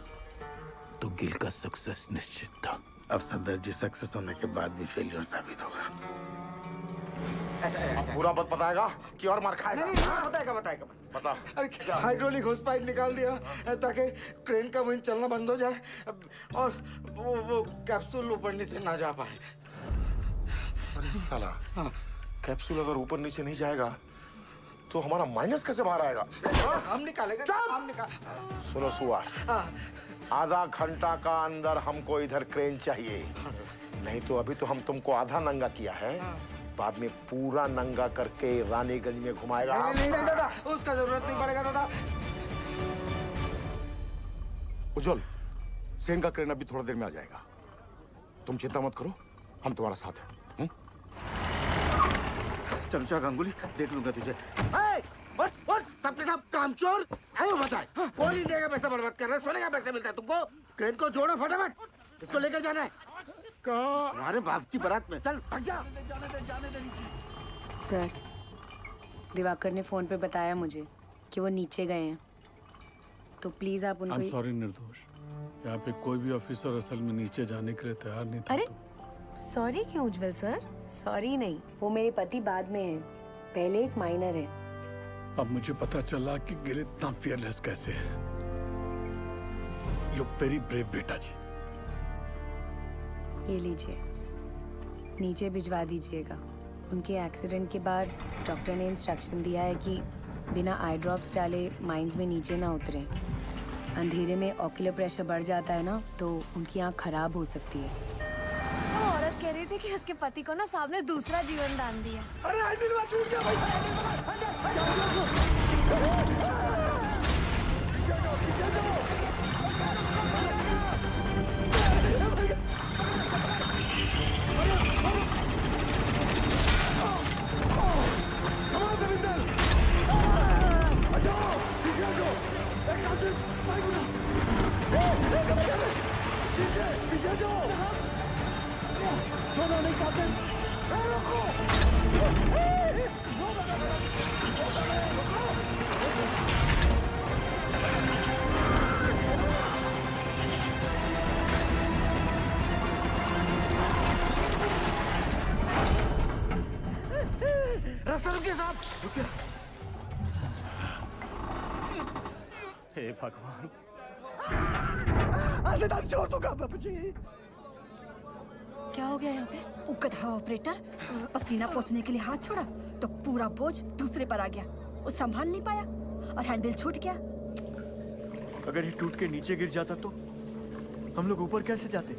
तो गिल का सक्सेस निश्चित था। अब सफदर जी सक्सेस होने के बाद भी फेलियर साबित होगा। अब पूरा बात बताएगा कि और मार खाएगा? नहीं, बताएगा। बता। अरे हाइड्रोलिक होस पाइप निकाल दिया ताकि क्रेन का विंड चलना बंद हो जाए और वो कैप्सूल ऊपर नीचे ना जा पाए। अरे साला, कैप्सूल अगर ऊपर नीचे नहीं जाएगा तो हमारा माइनस कैसे बाहर आएगा? हम निकालेंगे। सुनो सुआर, आधा घंटा का अंदर हमको इधर क्रेन चाहिए, नहीं तो अभी तो हम तुमको आधा नंगा किया है, बाद में पूरा नंगा करके रानीगंज में घुमाएगा। नहीं दादा, उसका जरूरत नहीं पड़ेगा दादा। उज्जवल, सेन का क्रेन अभी थोड़ा देर में आ जाएगा, तुम चिंता मत करो, हम तुम्हारा साथ हैं। चमचा गांगुली, देख लूंगा तुझे। सबके सब कामचोर आयो बताए। कौन इंडिया का पैसा बर्बाद कर रहा है? सोने का पैसा मिलता है तुमको? क्रेन को जोड़ो फटाफट, इसको लेकर जाना है। तुम्हारे बाप की बारात में। चल भाग जा। सर, दिवाकर ने फोन पे बताया मुझे कि वो नीचे गए हैं, तो प्लीज आप उनको। I'm sorry निर्दोष, यहाँ पे कोई भी ऑफिसर असल में नीचे जाने के लिए तैयार नहीं था। अरे सॉरी क्यों उज्जवल सर? सॉरी नहीं, वो मेरे पति बाद में है, पहले एक माइनर है। अब मुझे पता चला कि गिल इतना फियरलेस कैसे है। यू वेरी ब्रेव बेटा जी। ये लीजिए, नीचे भिजवा दीजिएगा। उनके एक्सीडेंट के बाद डॉक्टर ने इंस्ट्रक्शन दिया है कि बिना आई ड्रॉप्स डाले माइंस में नीचे ना उतरें। अंधेरे में ऑक्यूलर प्रेशर बढ़ जाता है ना, तो उनकी आँख खराब हो सकती है। वो औरत कह रही थी कि उसके पति को ना साहब ने दूसरा जीवन दान दिया। अरे दिलवा छूट गया भाई। रास्ता रुकिए साहब, रुकिए। हे भगवान, आसेदार छोड़ दो बाबू जी। क्या हो गया यहाँ पे? उकथा ऑपरेटर पसीना पोंछने के लिए हाथ छोड़ा तो पूरा बोझ दूसरे पर आ गया, वो संभाल नहीं पाया और हैंडल छूट गया। अगर ये टूट के नीचे गिर जाता तो हम लोग ऊपर कैसे जाते?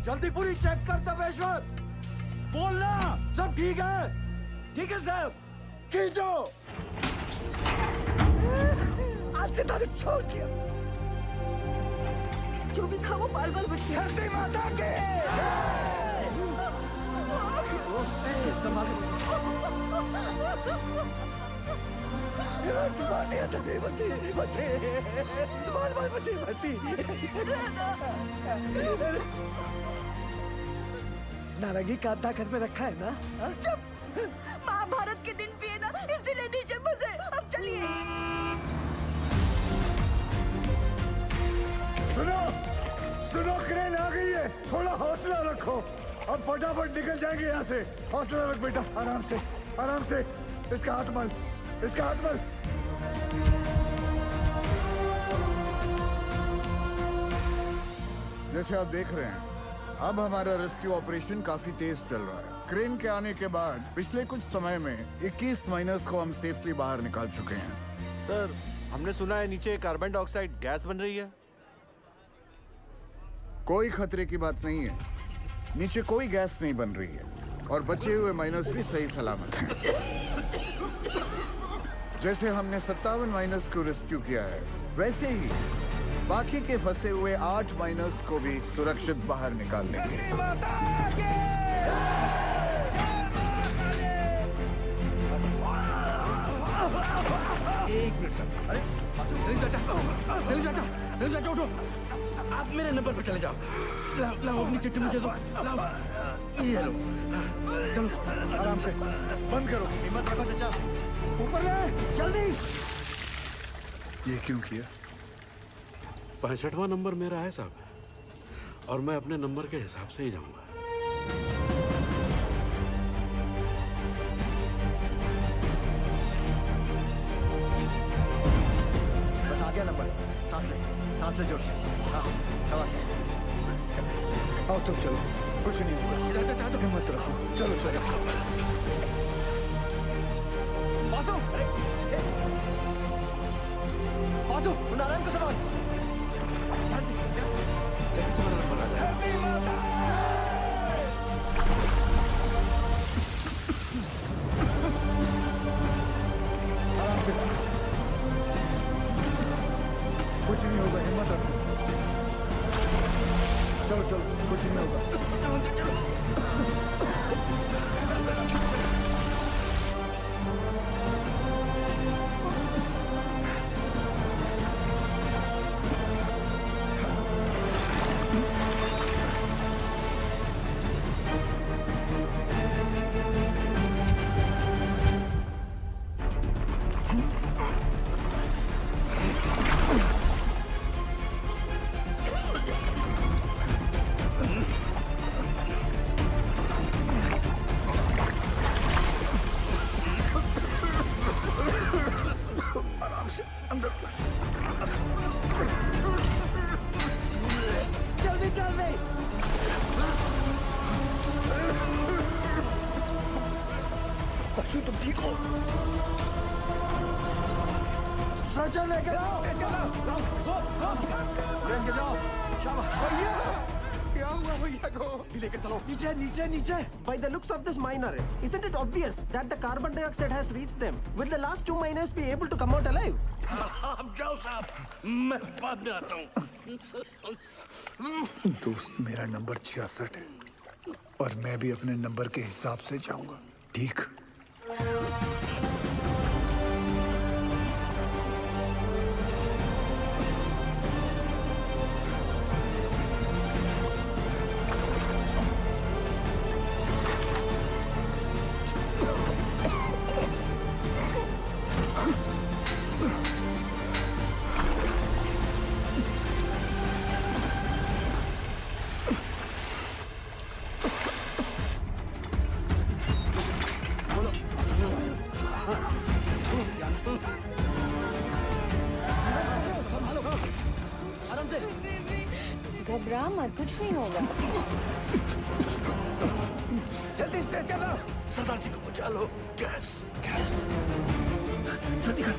जल्दी पूरी चेक कर तपेश्वर। बोलना सब ठीक है? ठीक है साहब। खींचो। आज से तारीख छोड़ दिया। जो भी था वो बाल बाल बच गया। धरती माता के नारंगी कांता घर में रखा है ना? चुप। महाभारत के दिन भी है ना, इसीलिए नीचे बसे। अब चलिए। सुनो सुनो, क्रेन आ गई है, थोड़ा हौसला रखो। अब फटाफट निकल जाएंगे यहाँ से। हौसला रख बेटा, आराम से आराम से। इसका हाथ मल, इसका हाथ मल। जैसे आप देख रहे हैं, अब हमारा रेस्क्यू ऑपरेशन काफी तेज चल रहा है। क्रेन के आने के बाद पिछले कुछ समय में 21 माइनर्स को हम सेफली बाहर निकाल चुके हैं। सर, हमने सुना है नीचे कार्बन डाइऑक्साइड गैस बन रही है। कोई खतरे की बात नहीं है, नीचे कोई गैस नहीं बन रही है और बचे हुए माइनर्स भी सही सलामत हैं। जैसे हमने 57 माइनर्स को रेस्क्यू किया है, वैसे ही बाकी के फंसे हुए 8 माइनर्स को भी सुरक्षित बाहर निकाल लेंगे। एक मिनट सर। अरे सलीम चाचा, सलीम चाचा, सलीम चाचा उठो। आप मेरे नंबर पर चले जाओ। लाओ अपनी चिट्ठी मुझे दो। लाओ, ये लो। चलो आराम से, बंद करो। हिम्मत रखो चाचा, ऊपर ले जल्दी। ये क्यों किया? 65वां नंबर मेरा है साहब, और मैं अपने नंबर के हिसाब से ही जाऊंगा। बस आ गया नंबर। सांस ले जोर से। हाँ, सांस। आओ तुम चलो, कुछ नहीं होगा। हिम्मत रखो, चलो चलो। बासु, नारायण को संभाल। आराम से, कुछ नहीं होगा, हिम्मत रखो। चलो चलो, कुछ नहीं होगा। चलो चलो। जल्दी जल्दी। बच्चों तुम ठीक हो? सचल लेके आओ। लेके जाओ। भैया, क्या हुआ भैया को? लेके चलो। नीचे नीचे नीचे. By the looks of this miner, isn't it obvious that the carbon dioxide has reached them? Will the last 2 miners be able to come out alive? आप जाओ साहब, मैं बाद में आता हूँ। दोस्त, मेरा नंबर 66 है और मैं भी अपने नंबर के हिसाब से जाऊंगा, ठीक? घबरा मत, कुछ नहीं होगा। जल्दी से चलो। सरदार जी को बचा लो। गैस गैस, जल्दी कर।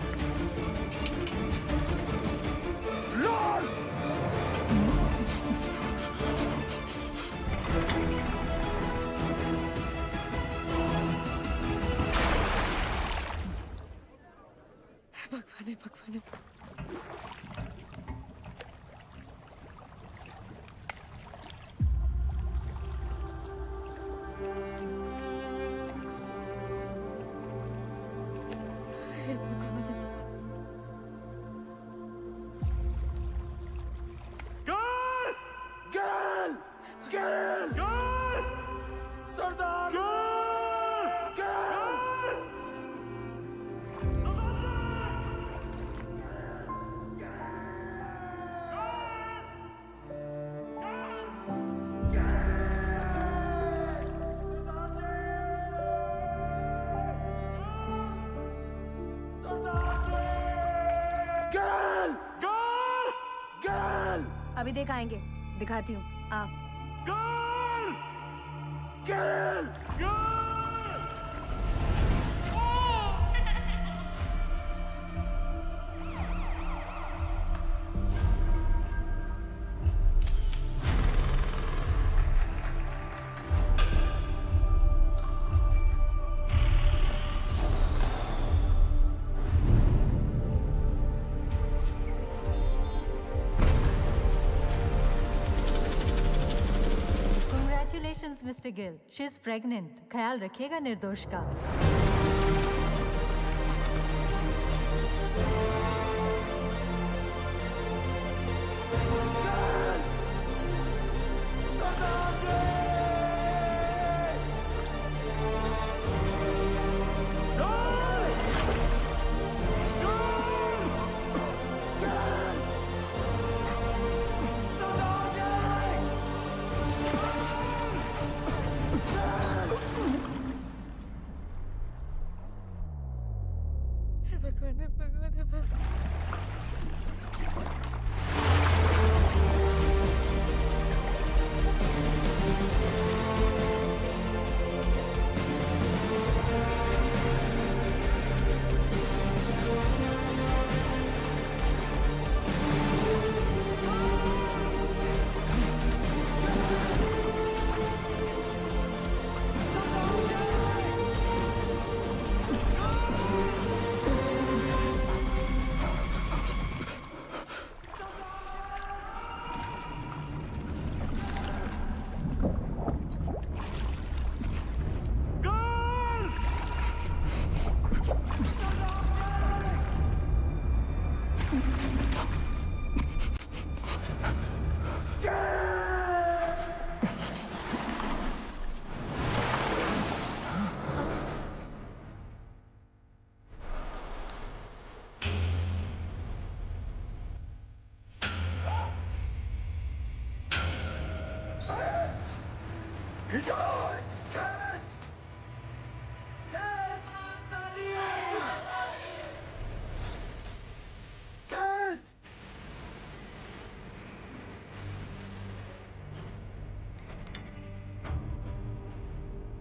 भगवान भगवान। Girl! Girl! Girl! Sardar! Girl! Girl! Girl! Girl! Girl! अभी देख आएंगे, दिखाती हूँ। आ Girl! Girl! Girl! Congratulations, Mr. Gill. She's pregnant. ख्याल रखिएगा निर्दोष का।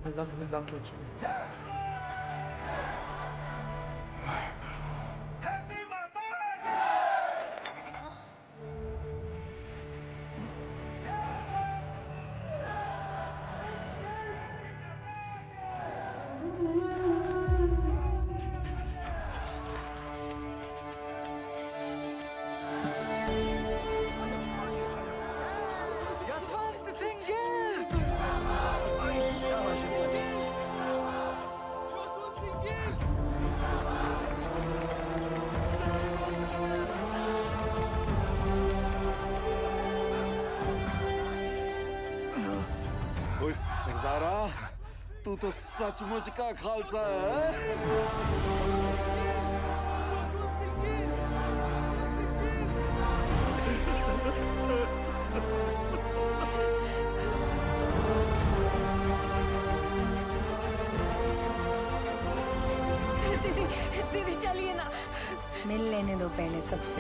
भगवान भगवान। सरदारा, तू तो सचमुच का खालसा है। दीदी दीदी चलिए ना। मिल लेने दो पहले सबसे।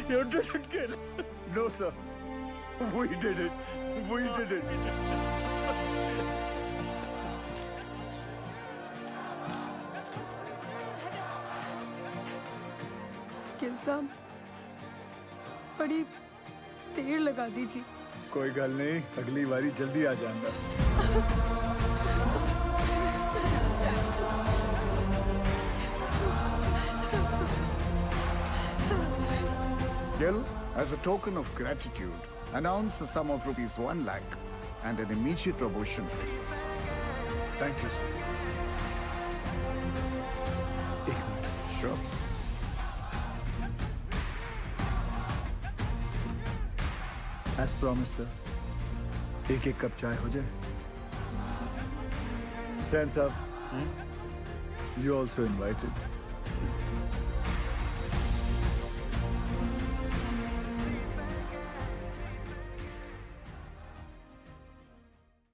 You didn't kill. No, sir. We did it. We did it. Gill साहब बड़ी देर लगा दीजिए। कोई गल नहीं, अगली बारी जल्दी आ जाऊंगा। Gil, as a token of gratitude, announce the sum of rupees 1 lakh and an immediate promotion fee. Thank you, sir. एक minute. Sure. As promised, sir. एक कप चाय हो जाए। Stan साहब, you also invited.